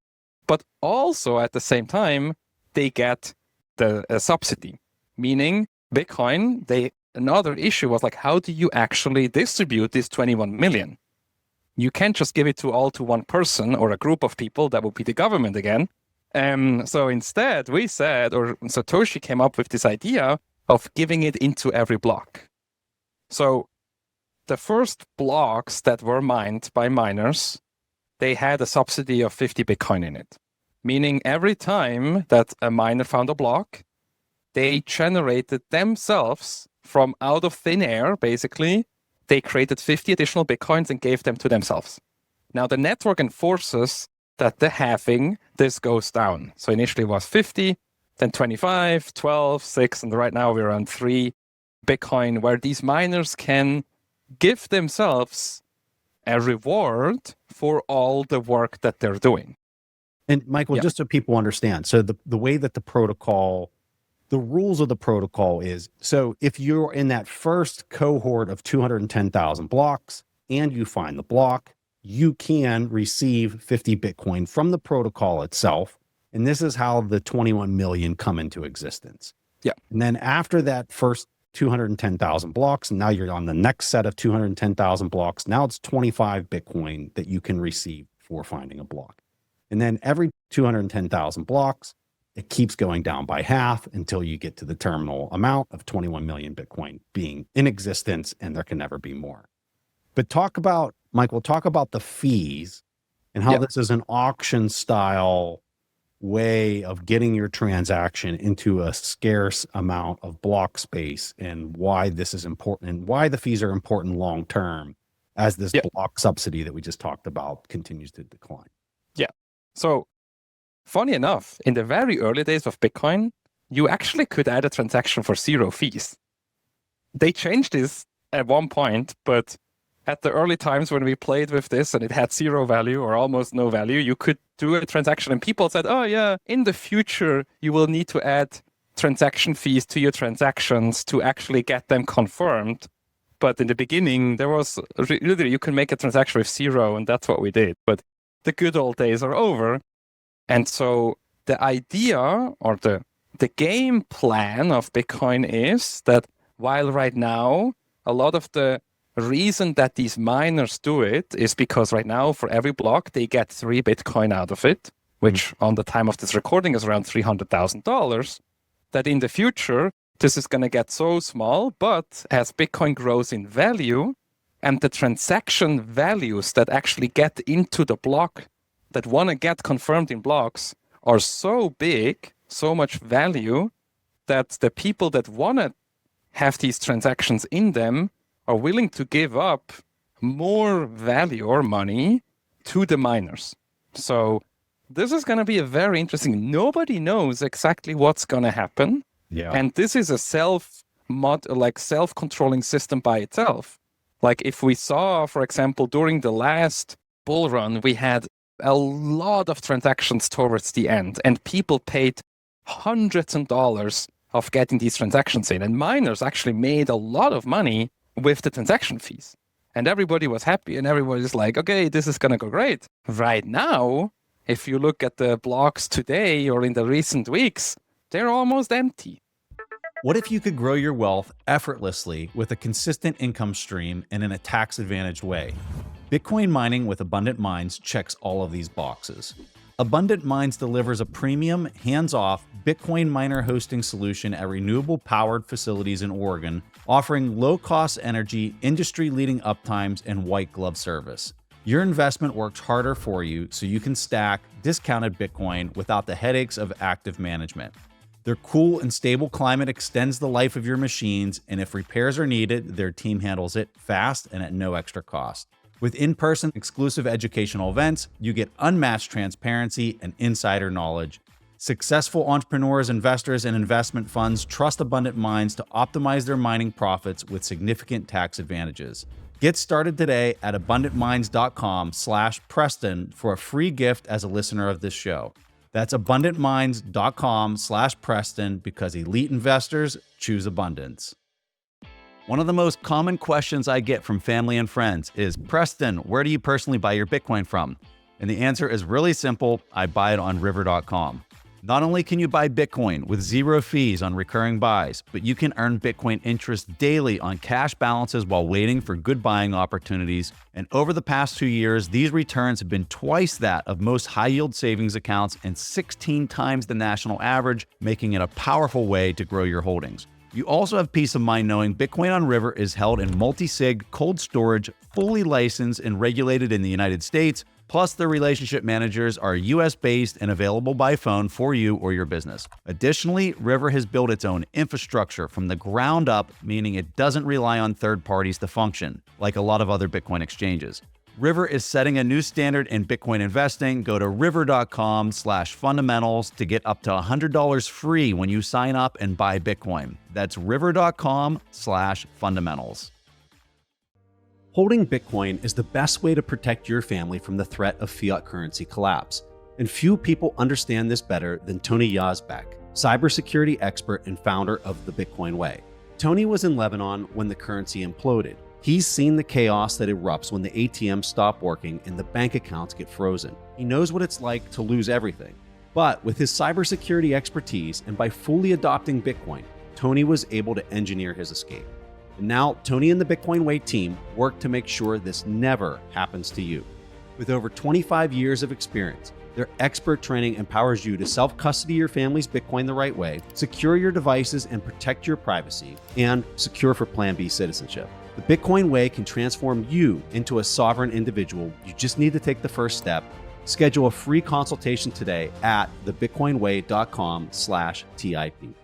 But also at the same time, they get the subsidy, meaning Bitcoin, another issue was like, how do you actually distribute this 21 million? You can't just give it all to one person or a group of people. That would be the government again. So instead, we said, or Satoshi came up with this idea of giving it into every block. So the first blocks that were mined by miners, they had a subsidy of 50 Bitcoin in it. Meaning every time that a miner found a block, they generated themselves from out of thin air, basically, they created 50 additional Bitcoins and gave them to themselves. Now the network enforces that the halving, this goes down. So initially it was 50, then 25, 12, 6, and right now we're on 3 Bitcoin, where these miners can give themselves a reward for all the work that they're doing. And Michael, just so people understand, so the way that the the rules of the protocol is, so if you're in that first cohort of 210,000 blocks and you find the block, you can receive 50 Bitcoin from the protocol itself. And this is how the 21 million come into existence. Yeah. And then after that first 210,000 blocks, now you're on the next set of 210,000 blocks. Now it's 25 Bitcoin that you can receive for finding a block. And then every 210,000 blocks, it keeps going down by half until you get to the terminal amount of 21 million Bitcoin being in existence, and there can never be more. But Michael, talk about the fees and how this is an auction style way of getting your transaction into a scarce amount of block space, and why this is important and why the fees are important long term as this block subsidy that we just talked about continues to decline. Yeah. So funny enough, in the very early days of Bitcoin, you actually could add a transaction for 0 fees. They changed this at one point, but at the early times when we played with this and it had 0 value or almost no value, you could do a transaction and people said, oh yeah, in the future, you will need to add transaction fees to your transactions to actually get them confirmed. But in the beginning, there was literally, you can make a transaction with 0 and that's what we did. But the good old days are over. And so the idea or the game plan of Bitcoin is that while right now, a lot of the reason that these miners do it is because right now for every block, they get 3 Bitcoin out of it, which on the time of this recording is around $300,000, that in the future, this is going to get so small, but as Bitcoin grows in value and the transaction values that actually get into the block that want to get confirmed in blocks are so big, so much value, that the people that want to have these transactions in them are willing to give up more value or money to the miners. So this is going to be a very interesting. Nobody knows exactly what's going to happen. Yeah. And this is a self-controlling system by itself. Like if we saw, for example, during the last bull run, we had a lot of transactions towards the end, and people paid hundreds of dollars of getting these transactions in. And miners actually made a lot of money with the transaction fees. And everybody was happy and everybody's like, okay, this is going to go great. Right now, if you look at the blocks today or in the recent weeks, they're almost empty. What if you could grow your wealth effortlessly with a consistent income stream and in a tax-advantaged way? Bitcoin mining with Abundant Mines checks all of these boxes. Abundant Mines delivers a premium, hands-off Bitcoin miner hosting solution at renewable-powered facilities in Oregon, offering low-cost energy, industry-leading uptimes, and white-glove service. Your investment works harder for you so you can stack discounted Bitcoin without the headaches of active management. Their cool and stable climate extends the life of your machines, and if repairs are needed, their team handles it fast and at no extra cost. With in-person exclusive educational events, you get unmatched transparency and insider knowledge. Successful entrepreneurs, investors, and investment funds trust Abundant Mines to optimize their mining profits with significant tax advantages. Get started today at abundantmines.com/Preston for a free gift as a listener of this show. That's abundantmines.com/Preston because elite investors choose abundance. One of the most common questions I get from family and friends is, Preston, where do you personally buy your Bitcoin from? And the answer is really simple. I buy it on river.com. Not only can you buy Bitcoin with 0 fees on recurring buys, but you can earn Bitcoin interest daily on cash balances while waiting for good buying opportunities. And over the past 2 years, these returns have been twice that of most high-yield savings accounts and 16 times the national average, making it a powerful way to grow your holdings. You also have peace of mind knowing Bitcoin on River is held in multi-sig cold storage, fully licensed and regulated in the United States. Plus, their relationship managers are US-based and available by phone for you or your business. Additionally, River has built its own infrastructure from the ground up, meaning it doesn't rely on third parties to function, like a lot of other Bitcoin exchanges. River is setting a new standard in Bitcoin investing. Go to river.com/fundamentals to get up to $100 free when you sign up and buy Bitcoin. That's river.com/fundamentals. Holding Bitcoin is the best way to protect your family from the threat of fiat currency collapse. And few people understand this better than Tony Yazbek. cybersecurity expert and founder of the Bitcoin Way. Tony was in Lebanon when the currency imploded. He's seen the chaos that erupts when the ATMs stop working and the bank accounts get frozen. He knows what it's like to lose everything. But with his cybersecurity expertise and by fully adopting Bitcoin, Tony was able to engineer his escape. And now Tony and the Bitcoin Way team work to make sure this never happens to you. With over 25 years of experience, their expert training empowers you to self-custody your family's Bitcoin the right way, secure your devices and protect your privacy, and secure for Plan B citizenship. The Bitcoin Way can transform you into a sovereign individual. You just need to take the first step. Schedule a free consultation today at thebitcoinway.com/TIP.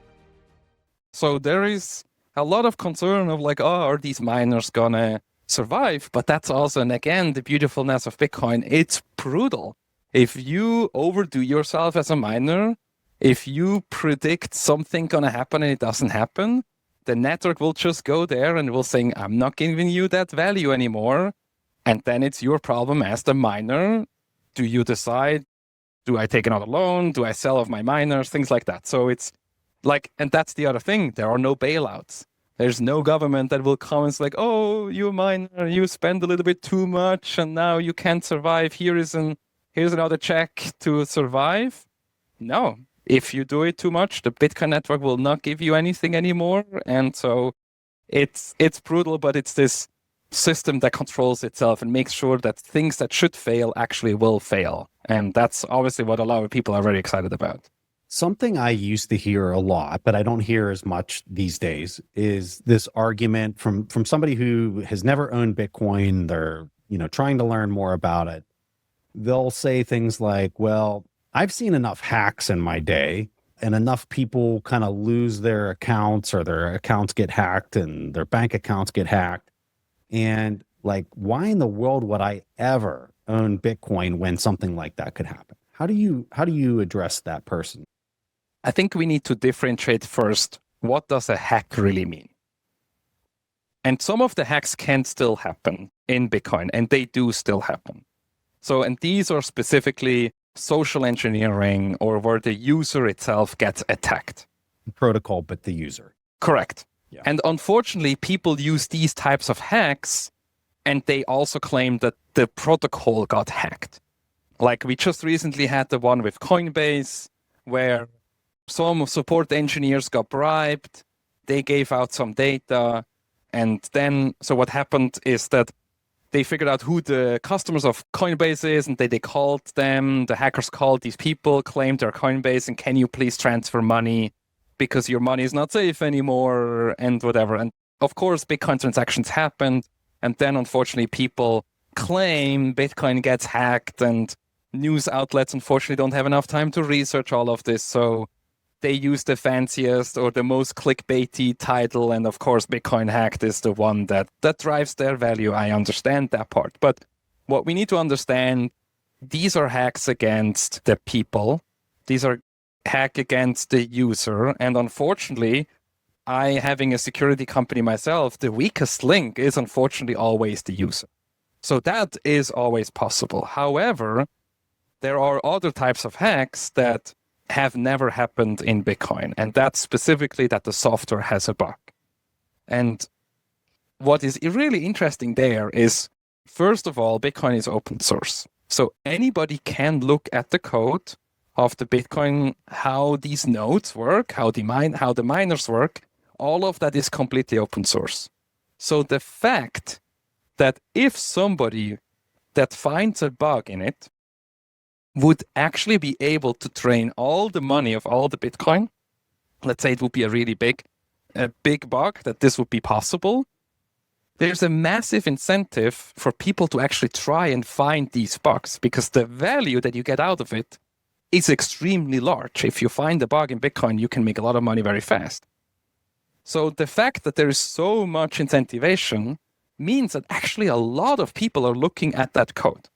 So there is a lot of concern of like, oh, are these miners gonna survive? But that's also, and again, the beautifulness of Bitcoin, it's brutal. If you overdo yourself as a miner, if you predict something gonna happen and it doesn't happen, the network will just go there and will say, I'm not giving you that value anymore. And then it's your problem as the miner. Do you decide, do I take another loan? Do I sell off my miners? Things like that. So it's like, and that's the other thing. There are no bailouts. There's no government that will come and say like, oh, you miner, you spend a little bit too much and now you can't survive. Here's another check to survive. No, if you do it too much, the Bitcoin network will not give you anything anymore. And so it's brutal, but it's this system that controls itself and makes sure that things that should fail actually will fail. And that's obviously what a lot of people are very excited about. Something I used to hear a lot, but I don't hear as much these days, is this argument from somebody who has never owned Bitcoin. They're, trying to learn more about it. They'll say things like, well, I've seen enough hacks in my day and enough people kind of lose their accounts or their accounts get hacked and their bank accounts get hacked. And like, why in the world would I ever own Bitcoin when something like that could happen? How do you address that person? I think we need to differentiate first, what does a hack really mean? And some of the hacks can still happen in Bitcoin, and they do still happen. So, and these are specifically social engineering or where the user itself gets attacked. The protocol, but the user. Correct. Yeah. And unfortunately, people use these types of hacks, and they also claim that the protocol got hacked. Like we just recently had the one with Coinbase, where some support engineers got bribed, they gave out some data, and then, so what happened is that they figured out who the customers of Coinbase is, and they called them, the hackers called these people, claimed their Coinbase, and can you please transfer money because your money is not safe anymore, and whatever. And of course, Bitcoin transactions happened, and then unfortunately people claim Bitcoin gets hacked, and news outlets unfortunately don't have enough time to research all of this, so they use the fanciest or the most clickbaity title, and of course Bitcoin hacked is the one that drives their value. I understand that part. But what we need to understand, these are hacks against the people. These are hack against the user. And unfortunately, I, having a security company myself, the weakest link is unfortunately always the user. So that is always possible. However, there are other types of hacks that have never happened in Bitcoin, and that's specifically that the software has a bug. And what is really interesting there is, first of all, Bitcoin is open source. So anybody can look at the code of the Bitcoin, how these nodes work, how the miners work. All of that is completely open source. So the fact that if somebody that finds a bug in it would actually be able to drain all the money of all the Bitcoin, let's say it would be a really big bug, that this would be possible, there's a massive incentive for people to actually try and find these bugs, because the value that you get out of it is extremely large. If you find a bug in Bitcoin, you can make a lot of money very fast. So the fact that there is so much incentivation means that actually a lot of people are looking at that code.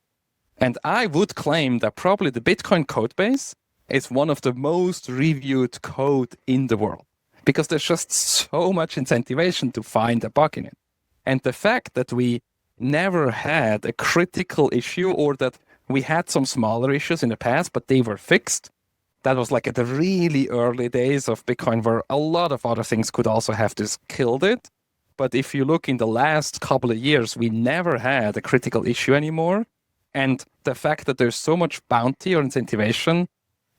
And I would claim that probably the Bitcoin code base is one of the most reviewed code in the world, because there's just so much incentivation to find a bug in it. And the fact that we never had a critical issue, or that we had some smaller issues in the past, but they were fixed, that was like at the really early days of Bitcoin, where a lot of other things could also have just killed it. But if you look in the last couple of years, we never had a critical issue anymore. And the fact that there's so much bounty or incentivization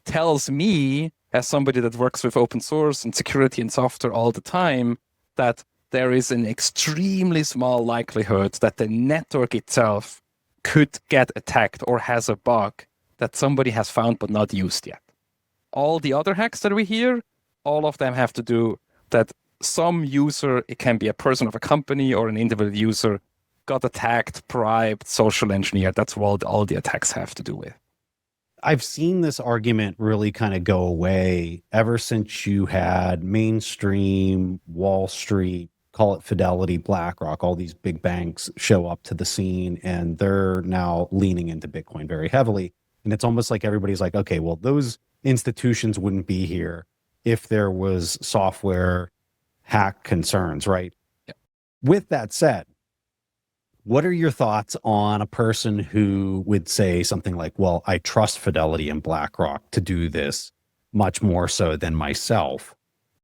tells me, as somebody that works with open source and security and software all the time, that there is an extremely small likelihood that the network itself could get attacked or has a bug that somebody has found but not used yet. All the other hacks that we hear, all of them have to do that some user, it can be a person of a company or an individual user, got attacked, bribed, social engineered. That's what all the attacks have to do with. I've seen this argument really kind of go away ever since you had mainstream Wall Street, call it Fidelity, BlackRock, all these big banks show up to the scene, and they're now leaning into Bitcoin very heavily. And it's almost like everybody's like, okay, well, those institutions wouldn't be here if there was software hack concerns, right? Yeah. With that said, what are your thoughts on a person who would say something like, well, I trust Fidelity and BlackRock to do this much more so than myself?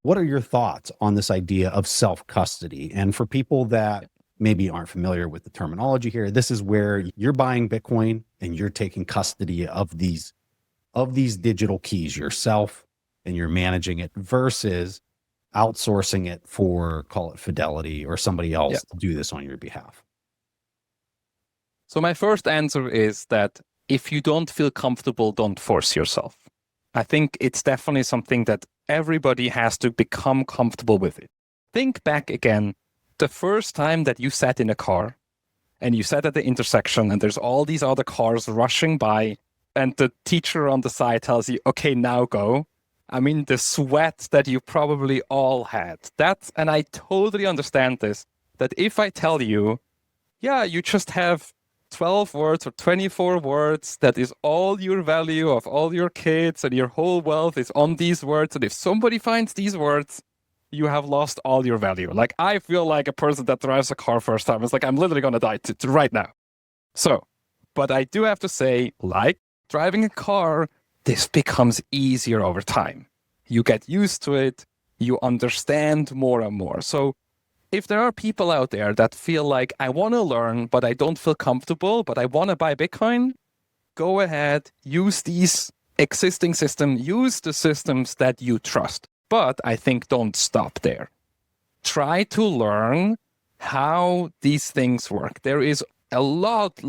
What are your thoughts on this idea of self-custody? And for people that maybe aren't familiar with the terminology here, this is where you're buying Bitcoin and you're taking custody of these digital keys yourself, and you're managing it versus outsourcing it for, call it Fidelity or somebody else to do this on your behalf. So my first answer is that if you don't feel comfortable, don't force yourself. I think it's definitely something that everybody has to become comfortable with it. Think back again, the first time that you sat in a car and you sat at the intersection and there's all these other cars rushing by and the teacher on the side tells you, okay, now go. I mean, the sweat that you probably all had. And I totally understand this, that if I tell you, yeah, you just have 12 words or 24 words, that is all your value of all your kids and your whole wealth is on these words. And if somebody finds these words, you have lost all your value. Like, I feel like a person that drives a car first time. It's like, I'm literally going to die right now. So, but I do have to say, like driving a car, this becomes easier over time. You get used to it. You understand more and more. So if there are people out there that feel like, I want to learn, but I don't feel comfortable, but I want to buy Bitcoin, go ahead, use these existing systems, use the systems that you trust. But I think don't stop there. Try to learn how these things work. There is a lot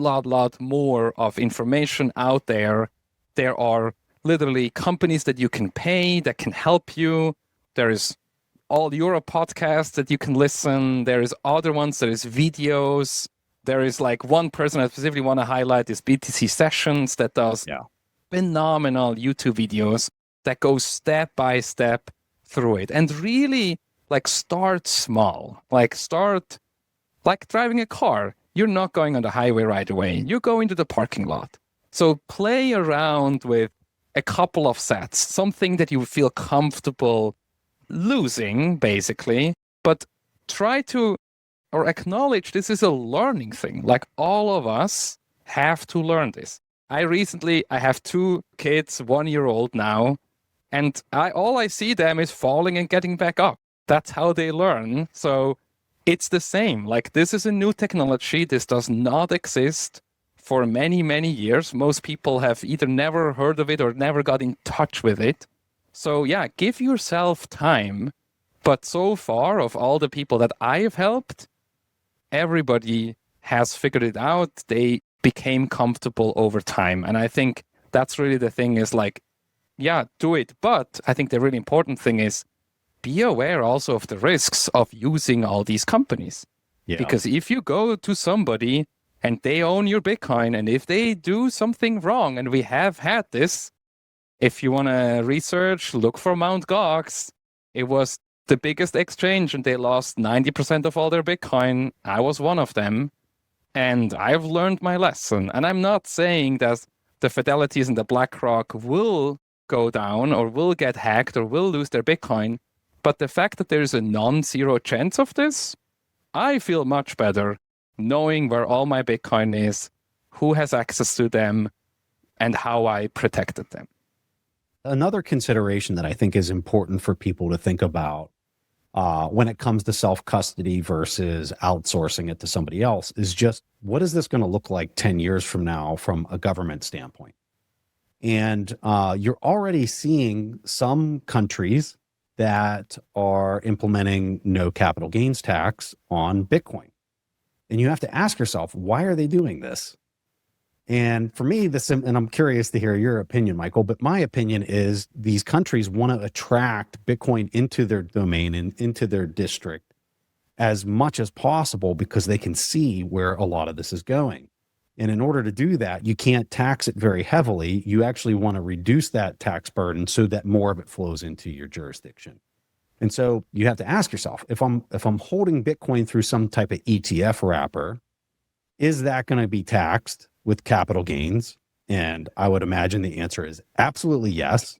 more of information out there. There are literally companies that you can pay that can help you. There is all your podcasts that you can listen. There is other ones. There is videos. There is like one person I specifically want to highlight is BTC Sessions that does phenomenal YouTube videos that go step by step through it. And really like start small. Like start like driving a car. You're not going on the highway right away. You go into the parking lot. So play around with a couple of sets, something that you feel comfortable losing, basically, but try to or acknowledge this is a learning thing. Like all of us have to learn this. I have 2 kids, 1-year-old now, and all I see them is falling and getting back up. That's how they learn. So it's the same. Like this is a new technology. This does not exist for many, many years. Most people have either never heard of it or never got in touch with it. So yeah, give yourself time. But so far, of all the people that I have helped, everybody has figured it out. They became comfortable over time. And I think that's really the thing is like, yeah, do it. But I think the really important thing is be aware also of the risks of using all these companies. Yeah. Because if you go to somebody and they own your Bitcoin, and if they do something wrong, and we have had this, if you want to research, look for Mt. Gox. It was the biggest exchange, and they lost 90% of all their Bitcoin. I was one of them, and I've learned my lesson. And I'm not saying that the Fidelities and the BlackRock will go down or will get hacked or will lose their Bitcoin, but the fact that there's a non-zero chance of this, I feel much better knowing where all my Bitcoin is, who has access to them, and how I protected them. Another consideration that I think is important for people to think about when it comes to self-custody versus outsourcing it to somebody else is just, what is this going to look like 10 years from now from a government standpoint? And you're already seeing some countries that are implementing no capital gains tax on Bitcoin. And you have to ask yourself, why are they doing this? And for me, and I'm curious to hear your opinion, Michael, but my opinion is these countries want to attract Bitcoin into their domain and into their district as much as possible because they can see where a lot of this is going. And in order to do that, you can't tax it very heavily. You actually want to reduce that tax burden so that more of it flows into your jurisdiction. And so you have to ask yourself, if I'm holding Bitcoin through some type of ETF wrapper, is that going to be taxed with capital gains? And I would imagine the answer is absolutely yes.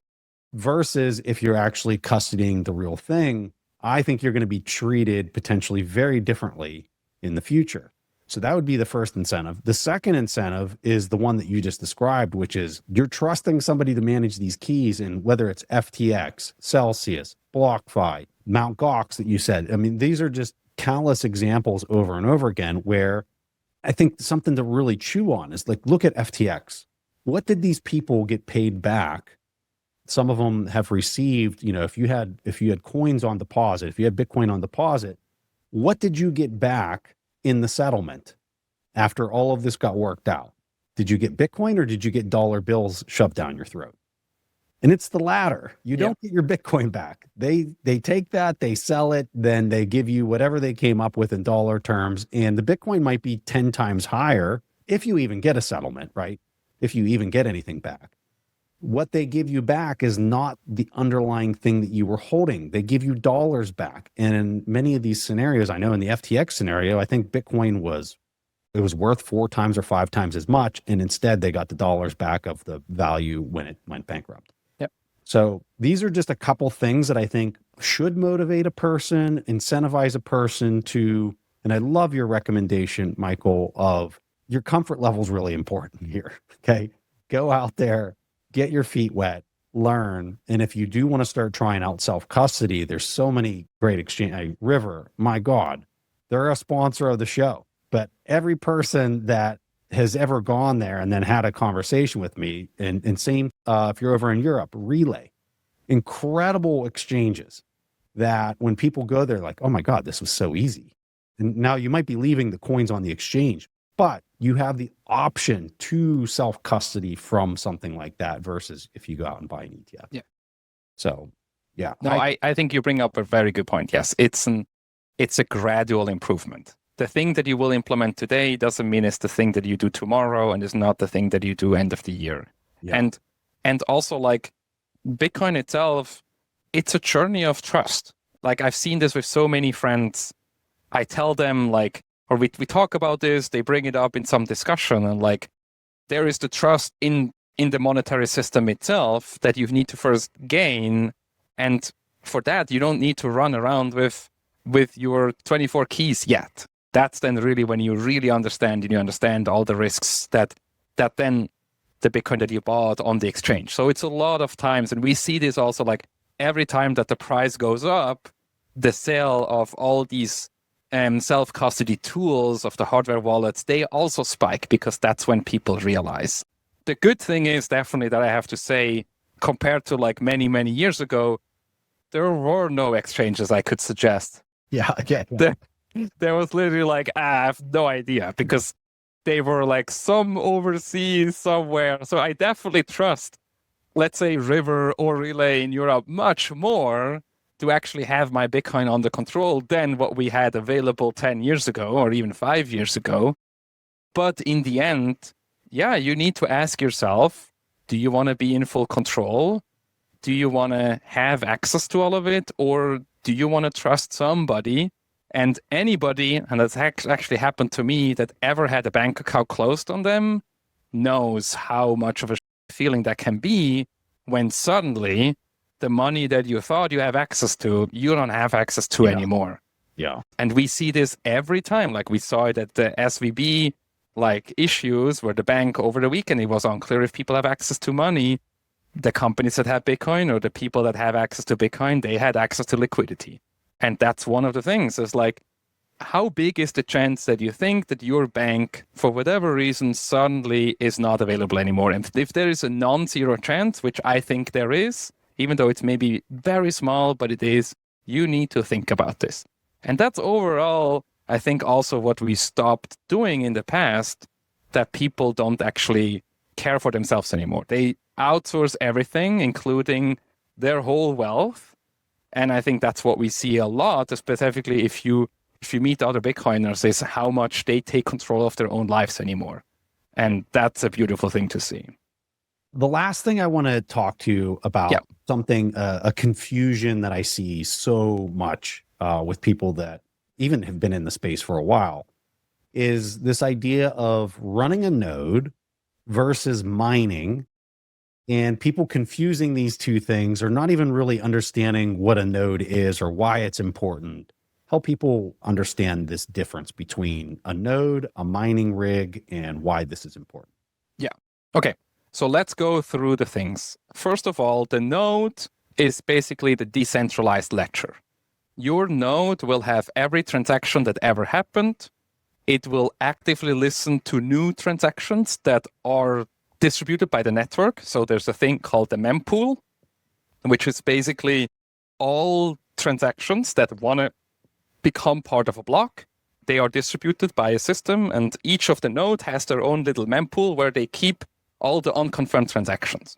Versus if you're actually custodying the real thing, I think you're going to be treated potentially very differently in the future. So that would be the first incentive. The second incentive is the one that you just described, which is you're trusting somebody to manage these keys, and whether it's FTX, Celsius, BlockFi, Mt. Gox that you said. I mean, these are just countless examples over and over again where I think something to really chew on is like, look at FTX. What did these people get paid back? Some of them have received, if you had coins on deposit, if you had Bitcoin on deposit, what did you get back in the settlement after all of this got worked out? Did you get Bitcoin or did you get dollar bills shoved down your throat? And it's the latter. You don't get your Bitcoin back. They take that, they sell it, then they give you whatever they came up with in dollar terms. And the Bitcoin might be 10 times higher if you even get a settlement, right? If you even get anything back. What they give you back is not the underlying thing that you were holding. They give you dollars back. And in many of these scenarios, I know in the FTX scenario, I think Bitcoin was worth 4 times or 5 times as much. And instead they got the dollars back of the value when it went bankrupt. So these are just a couple things that I think should motivate a person, incentivize a person to, and I love your recommendation, Michael, of your comfort level is really important here. Okay. Go out there, get your feet wet, learn. And if you do want to start trying out self-custody, there's so many great exchange. River, my God, they're a sponsor of the show, but every person that has ever gone there and then had a conversation with me, and same if you're over in Europe, Relay, incredible exchanges that when people go there, like, oh my God, this was so easy. And now you might be leaving the coins on the exchange, but you have the option to self-custody from something like that versus if you go out and buy an ETF. Yeah. So, yeah. No, I think you bring up a very good point. Yes, it's a gradual improvement. The thing that you will implement today doesn't mean it's the thing that you do tomorrow, and is not the thing that you do end of the year. Yeah. And also, like, Bitcoin itself, it's a journey of trust. Like, I've seen this with so many friends. I tell them, like, or we talk about this, they bring it up in some discussion, and like, there is the trust in the monetary system itself that you need to first gain. And for that, you don't need to run around with your 24 keys yet. That's then really when you really understand, and you understand all the risks that then the Bitcoin that you bought on the exchange. So it's a lot of times, and we see this also, like, every time that the price goes up, the sale of all these self-custody tools of the hardware wallets, they also spike, because that's when people realize. The good thing is definitely that I have to say, compared to like many, many years ago, there were no exchanges I could suggest. Yeah. There was literally like, I have no idea, because they were like some overseas somewhere. So I definitely trust, let's say, River or Relay in Europe much more to actually have my Bitcoin under control than what we had available 10 years ago or even 5 years ago. But in the end, yeah, you need to ask yourself, do you want to be in full control? Do you want to have access to all of it? Or do you want to trust somebody? And anybody, and that's actually happened to me, that ever had a bank account closed on them knows how much of a feeling that can be when suddenly the money that you thought you have access to, you don't have access to anymore. Yeah. And we see this every time. Like, we saw it at the SVB issues where the bank over the weekend, it was unclear if people have access to money. the companies that have Bitcoin or the people that have access to Bitcoin, they had access to liquidity. And that's one of the things is like, how big is the chance that you think that your bank, for whatever reason, suddenly is not available anymore? And if there is a non-zero chance, which I think there is, even though it's maybe very small, but it is, you need to think about this. And that's overall, I think, also what we stopped doing in the past, that people don't actually care for themselves anymore. They outsource everything, including their whole wealth. And I think that's what we see a lot, specifically if you meet other Bitcoiners, is how much they take control of their own lives anymore. And that's a beautiful thing to see. The last thing I want to talk to you about, something, a confusion that I see so much with people that even have been in the space for a while, is this idea of running a node versus mining, and people confusing these two things or not even really understanding what a node is or why it's important. Help people understand this difference between a node, a mining rig, and why this is important. Yeah. Okay. So let's go through the things. First of all, the node is basically the decentralized ledger. Your node will have every transaction that ever happened. It will actively listen to new transactions that are distributed by the network. So there's a thing called the mempool, which is basically all transactions that want to become part of a block. They are distributed by a system, and each of the nodes has their own little mempool where they keep all the unconfirmed transactions.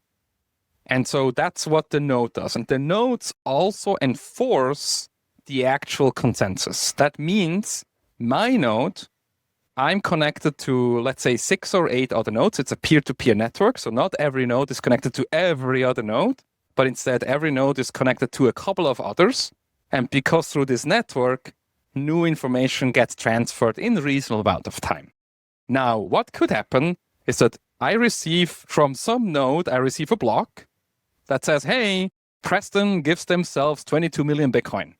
And so that's what the node does. And the nodes also enforce the actual consensus. That means my node, I'm connected to, let's say, 6 or 8 other nodes. It's a peer-to-peer network. So not every node is connected to every other node, but instead every node is connected to a couple of others. And because through this network, new information gets transferred in a reasonable amount of time. Now, what could happen is that I receive from some node, I receive a block that says, hey, Preston gives themselves 22 million Bitcoin.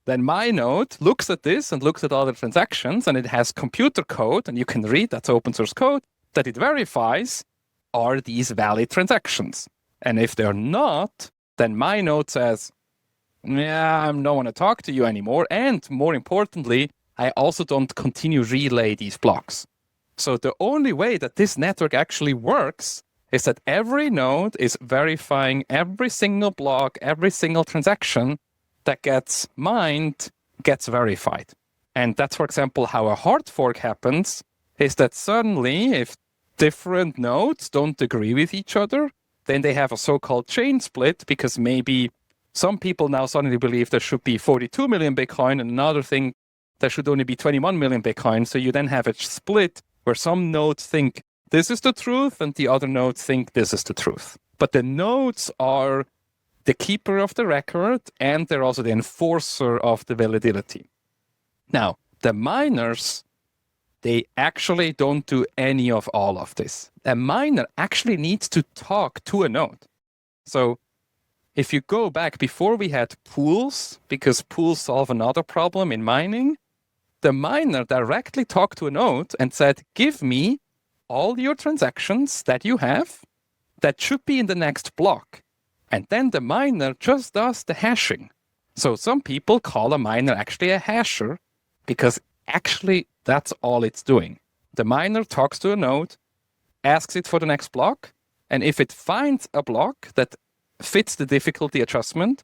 Then my node looks at this and looks at all the transactions, and it has computer code, and you can read, that's open source code, that it verifies, are these valid transactions? And if they're not, then my node says, yeah, I don't want to talk to you anymore. And more importantly, I also don't continue relay these blocks. So the only way that this network actually works is that every node is verifying every single block, every single transaction that gets mined, gets verified. And that's, for example, how a hard fork happens, is that suddenly if different nodes don't agree with each other, then they have a so-called chain split, because maybe some people now suddenly believe there should be 42 million Bitcoin, and another thing, there should only be 21 million Bitcoin. So you then have a split where some nodes think this is the truth and the other nodes think this is the truth. But the nodes are the keeper of the record, and they're also the enforcer of the validity. Now, the miners, they actually don't do any of all of this. A miner actually needs to talk to a node. So if you go back before we had pools, because pools solve another problem in mining, the miner directly talked to a node and said, give me all your transactions that you have that should be in the next block. And then the miner just does the hashing. So some people call a miner actually a hasher, because actually that's all it's doing. The miner talks to a node, asks it for the next block, and if it finds a block that fits the difficulty adjustment,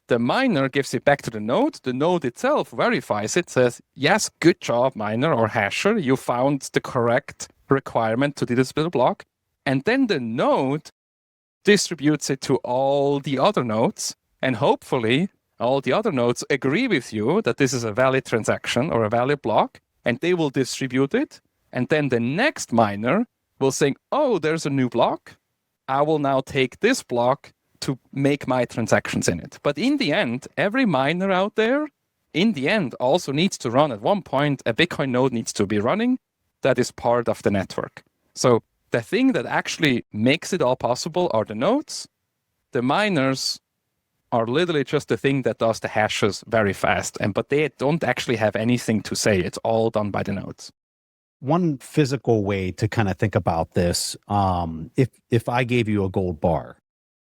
the miner gives it back to the node itself verifies it, says, yes, good job, miner or hasher, you found the correct requirement to do this little block. And then the node distributes it to all the other nodes, and hopefully all the other nodes agree with you that this is a valid transaction or a valid block, and they will distribute it. And then the next miner will say, oh, there's a new block. I will now take this block to make my transactions in it. But in the end, every miner out there, in the end, also needs to run at one point, a Bitcoin node needs to be running that is part of the network. So the thing that actually makes it all possible are the nodes. The miners are literally just the thing that does the hashes very fast, but they don't actually have anything to say. It's all done by the nodes. One physical way to kind of think about this, if I gave you a gold bar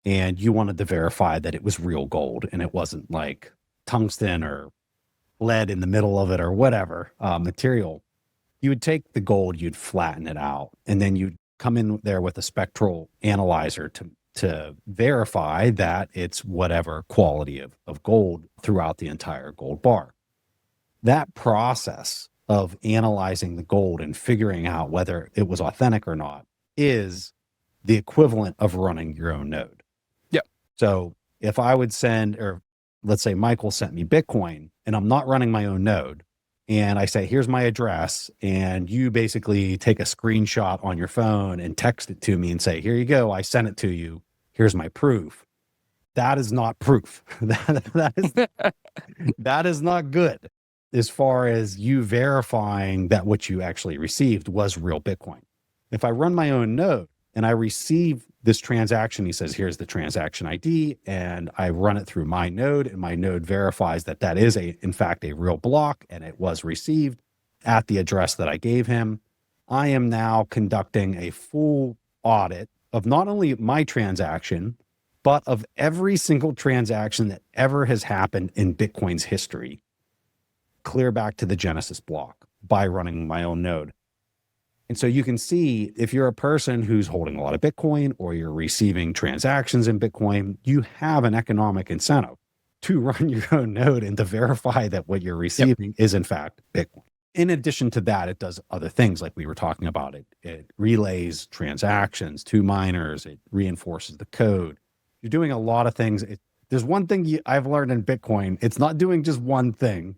and you wanted to verify that it was real gold and it wasn't like tungsten or lead in the middle of it or whatever material, you would take the gold, you'd flatten it out, and then you'd come in there with a spectral analyzer to verify that it's whatever quality of gold throughout the entire gold bar. That process of analyzing the gold and figuring out whether it was authentic or not is the equivalent of running your own node. Yep. So if I would send, or let's say Michael sent me Bitcoin and I'm not running my own node, and I say, here's my address, and you basically take a screenshot on your phone and text it to me and say, here you go, I sent it to you. Here's my proof. That is not proof. that is not good as far as you verifying that what you actually received was real Bitcoin. If I run my own node and I receive this transaction, he says, here's the transaction ID, and I run it through my node, and my node verifies that that is in fact a real block and it was received at the address that I gave him. I am now conducting a full audit of not only my transaction, but of every single transaction that ever has happened in Bitcoin's history, clear back to the Genesis block by running my own node. And so you can see if you're a person who's holding a lot of Bitcoin or you're receiving transactions in Bitcoin, you have an economic incentive to run your own node and to verify that what you're receiving is in fact Bitcoin. In addition to that, it does other things like we were talking about. It relays transactions to miners. It reinforces the code. You're doing a lot of things. There's one thing I've learned in Bitcoin. It's not doing just one thing.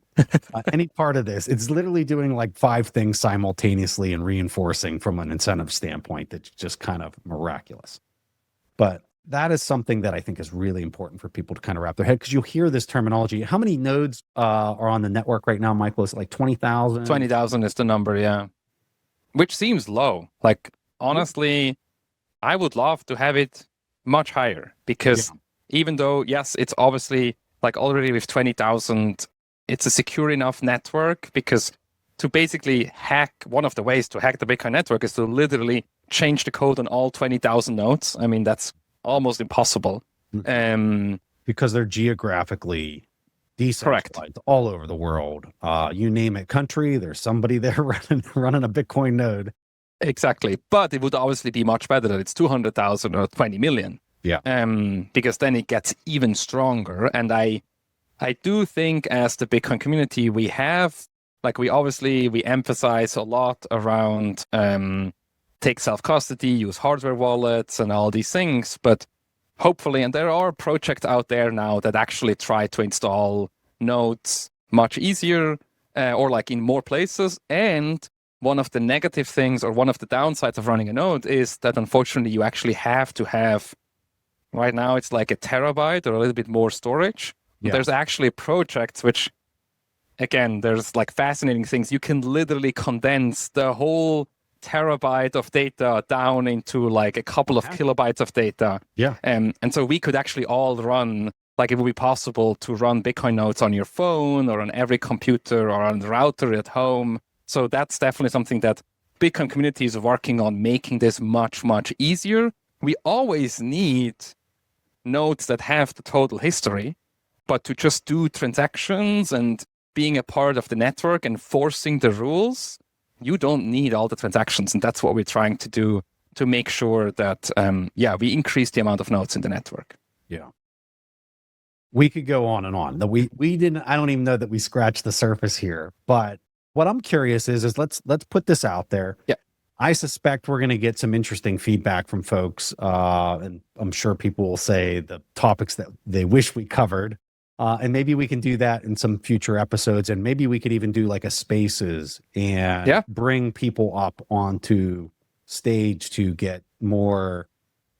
Any part of this, it's literally doing like 5 things simultaneously and reinforcing from an incentive standpoint that's just kind of miraculous. But that is something that I think is really important for people to kind of wrap their head, because you'll hear this terminology. How many nodes are on the network right now, Michael? Is it like 20,000? 20,000 is the number, yeah. Which seems low. Like, honestly, I would love to have it much higher, because even though, yes, it's obviously like already with 20,000, it's a secure enough network, because to basically hack, one of the ways to hack the Bitcoin network is to literally change the code on all 20,000 nodes. I mean, that's almost impossible. Because they're geographically decentralized all over the world. You name it country, there's somebody there running a Bitcoin node. Exactly. But it would obviously be much better that it's 200,000 or 20 million. Yeah. Because then it gets even stronger. And I do think as the Bitcoin community, we have, like, we emphasize a lot around take self-custody, use hardware wallets and all these things. But hopefully, and there are projects out there now that actually try to install nodes much easier or like in more places. And one of the negative things or one of the downsides of running a node is that unfortunately you actually have to have, right now it's like a terabyte or a little bit more storage. Yeah. There's actually projects which, again, there's like fascinating things. You can literally condense the whole terabyte of data down into like a couple of kilobytes of data. Yeah. And so we could actually all run, like it would be possible to run Bitcoin nodes on your phone or on every computer or on the router at home. So that's definitely something that Bitcoin community is working on, making this much, much easier. We always need nodes that have the total history, but to just do transactions and being a part of the network and forcing the rules, you don't need all the transactions. And that's what we're trying to do to make sure that, we increase the amount of nodes in the network. Yeah. We could go on and on. We didn't, I don't even know that we scratched the surface here, but what I'm curious is let's put this out there. Yeah. I suspect we're going to get some interesting feedback from folks. And I'm sure people will say the topics that they wish we covered. And maybe we can do that in some future episodes. And maybe we could even do like a spaces and bring people up onto stage to get more,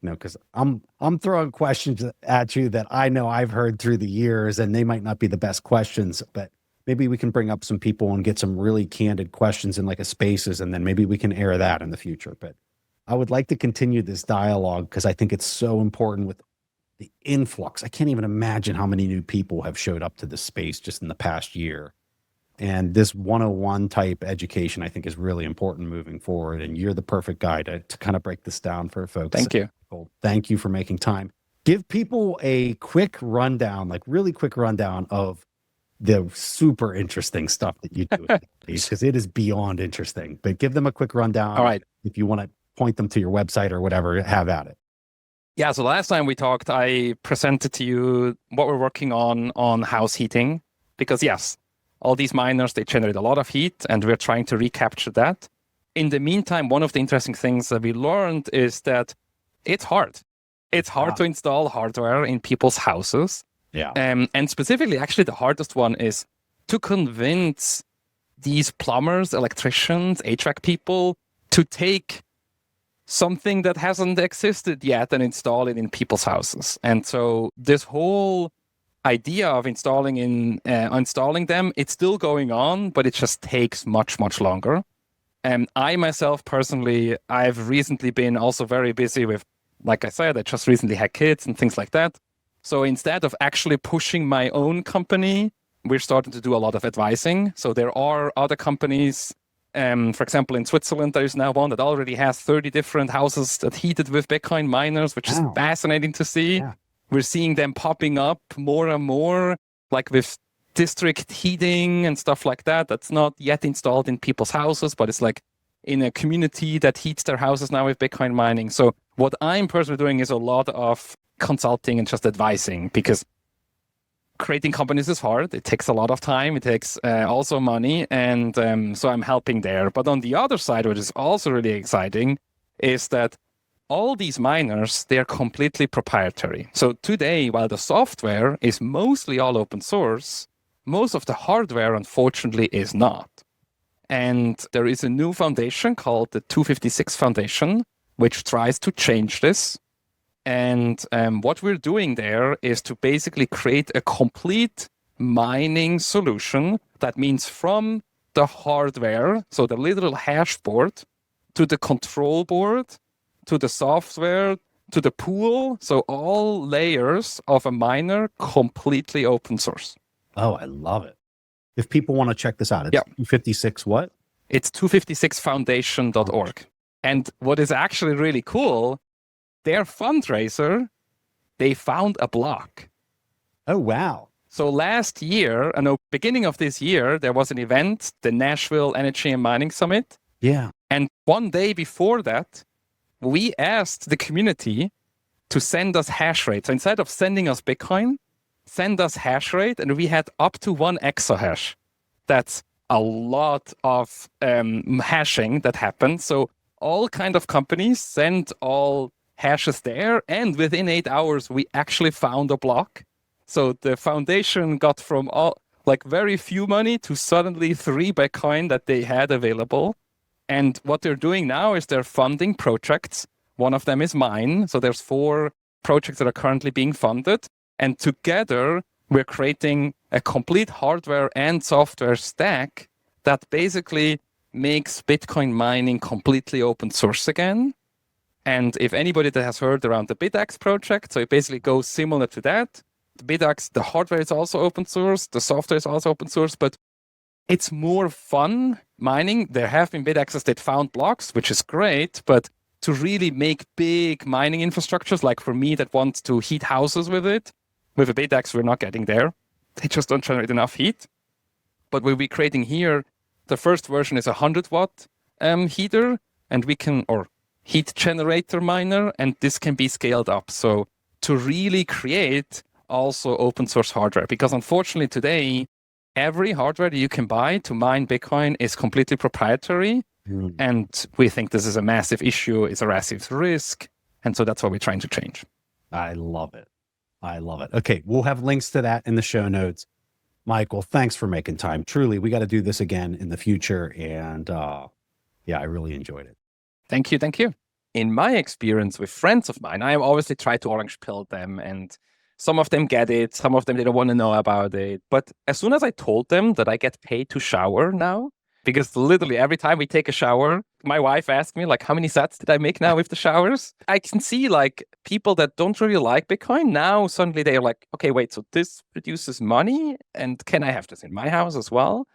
because I'm throwing questions at you that I know I've heard through the years, and they might not be the best questions, but maybe we can bring up some people and get some really candid questions in like a spaces, and then maybe we can air that in the future. But I would like to continue this dialogue because I think it's so important with the influx. I can't even imagine how many new people have showed up to this space just in the past year. And this 101 type education, I think, is really important moving forward. And you're the perfect guy to kind of break this down for folks. Thank you. Thank you for making time. Give people a quick rundown, like really quick rundown of the super interesting stuff that you do, because it is beyond interesting. But give them a quick rundown. All right. If you want to point them to your website or whatever, have at it. Yeah, so last time we talked, I presented to you what we're working on house heating, because yes, all these miners, they generate a lot of heat and we're trying to recapture that. In the meantime, one of the interesting things that we learned is that it's hard. It's hard to install hardware in people's houses. Yeah. And specifically, actually, the hardest one is to convince these plumbers, electricians, HVAC people to take something that hasn't existed yet and install it in people's houses. And so this whole idea of installing them, it's still going on, but it just takes much, much longer. And I myself personally, I've recently been also very busy with, like I said, I just recently had kids and things like that. So instead of actually pushing my own company, we're starting to do a lot of advising. So there are other companies, for example, in Switzerland, there is now one that already has 30 different houses that heated with Bitcoin miners, which is fascinating to see. Yeah. We're seeing them popping up more and more, like with district heating and stuff like that. That's not yet installed in people's houses, but it's like in a community that heats their houses now with Bitcoin mining. So what I'm personally doing is a lot of consulting and just advising, because creating companies is hard. It takes a lot of time. It takes also money. And so I'm helping there. But on the other side, which is also really exciting, is that all these miners, they're completely proprietary. So today, while the software is mostly all open source, most of the hardware, unfortunately, is not. And there is a new foundation called the 256 Foundation, which tries to change this. And what we're doing there is to basically create a complete mining solution. That means from the hardware, so the literal hash board, to the control board, to the software, to the pool. So all layers of a miner, completely open source. Oh, I love it. If people want to check this out, it's 256 what? It's 256foundation.org. And what is actually really cool, their fundraiser, they found a block. Oh, wow. So last year, beginning of this year, there was an event, the Nashville Energy and Mining Summit. Yeah. And one day before that, we asked the community to send us hash rate. So instead of sending us Bitcoin, send us hash rate, and we had up to 1 exahash. That's a lot of hashing that happened. So all kind of companies sent all hashes there, and within 8 hours, we actually found a block. So the foundation got from very few money to suddenly 3 Bitcoin that they had available. And what they're doing now is they're funding projects. One of them is mine. So there's 4 projects that are currently being funded. And together, we're creating a complete hardware and software stack that basically makes Bitcoin mining completely open source again. And if anybody that has heard around the BitX project, so it basically goes similar to that. The BitX, the hardware is also open source, the software is also open source, but it's more fun mining. There have been BitXs that found blocks, which is great, but to really make big mining infrastructures, like for me that wants to heat houses with it, with a BitX, we're not getting there. They just don't generate enough heat. But we'll be creating here, the first version is a 100-watt heater, and we can, or heat generator miner, and this can be scaled up. So to really create also open source hardware, because unfortunately today, every hardware that you can buy to mine Bitcoin is completely proprietary. And we think this is a massive issue, it's a massive risk. And so that's what we're trying to change. I love it. I love it. Okay, we'll have links to that in the show notes. Michael, thanks for making time. Truly, we got to do this again in the future. And I really enjoyed it. Thank you. Thank you. In my experience with friends of mine, I obviously try to orange pill them, and some of them get it. Some of them, they don't want to know about it. But as soon as I told them that I get paid to shower now, because literally every time we take a shower, my wife asked me, like, how many sats did I make now with the showers? I can see, like, people that don't really like Bitcoin, now suddenly they're like, okay, wait, so this produces money? And can I have this in my house as well?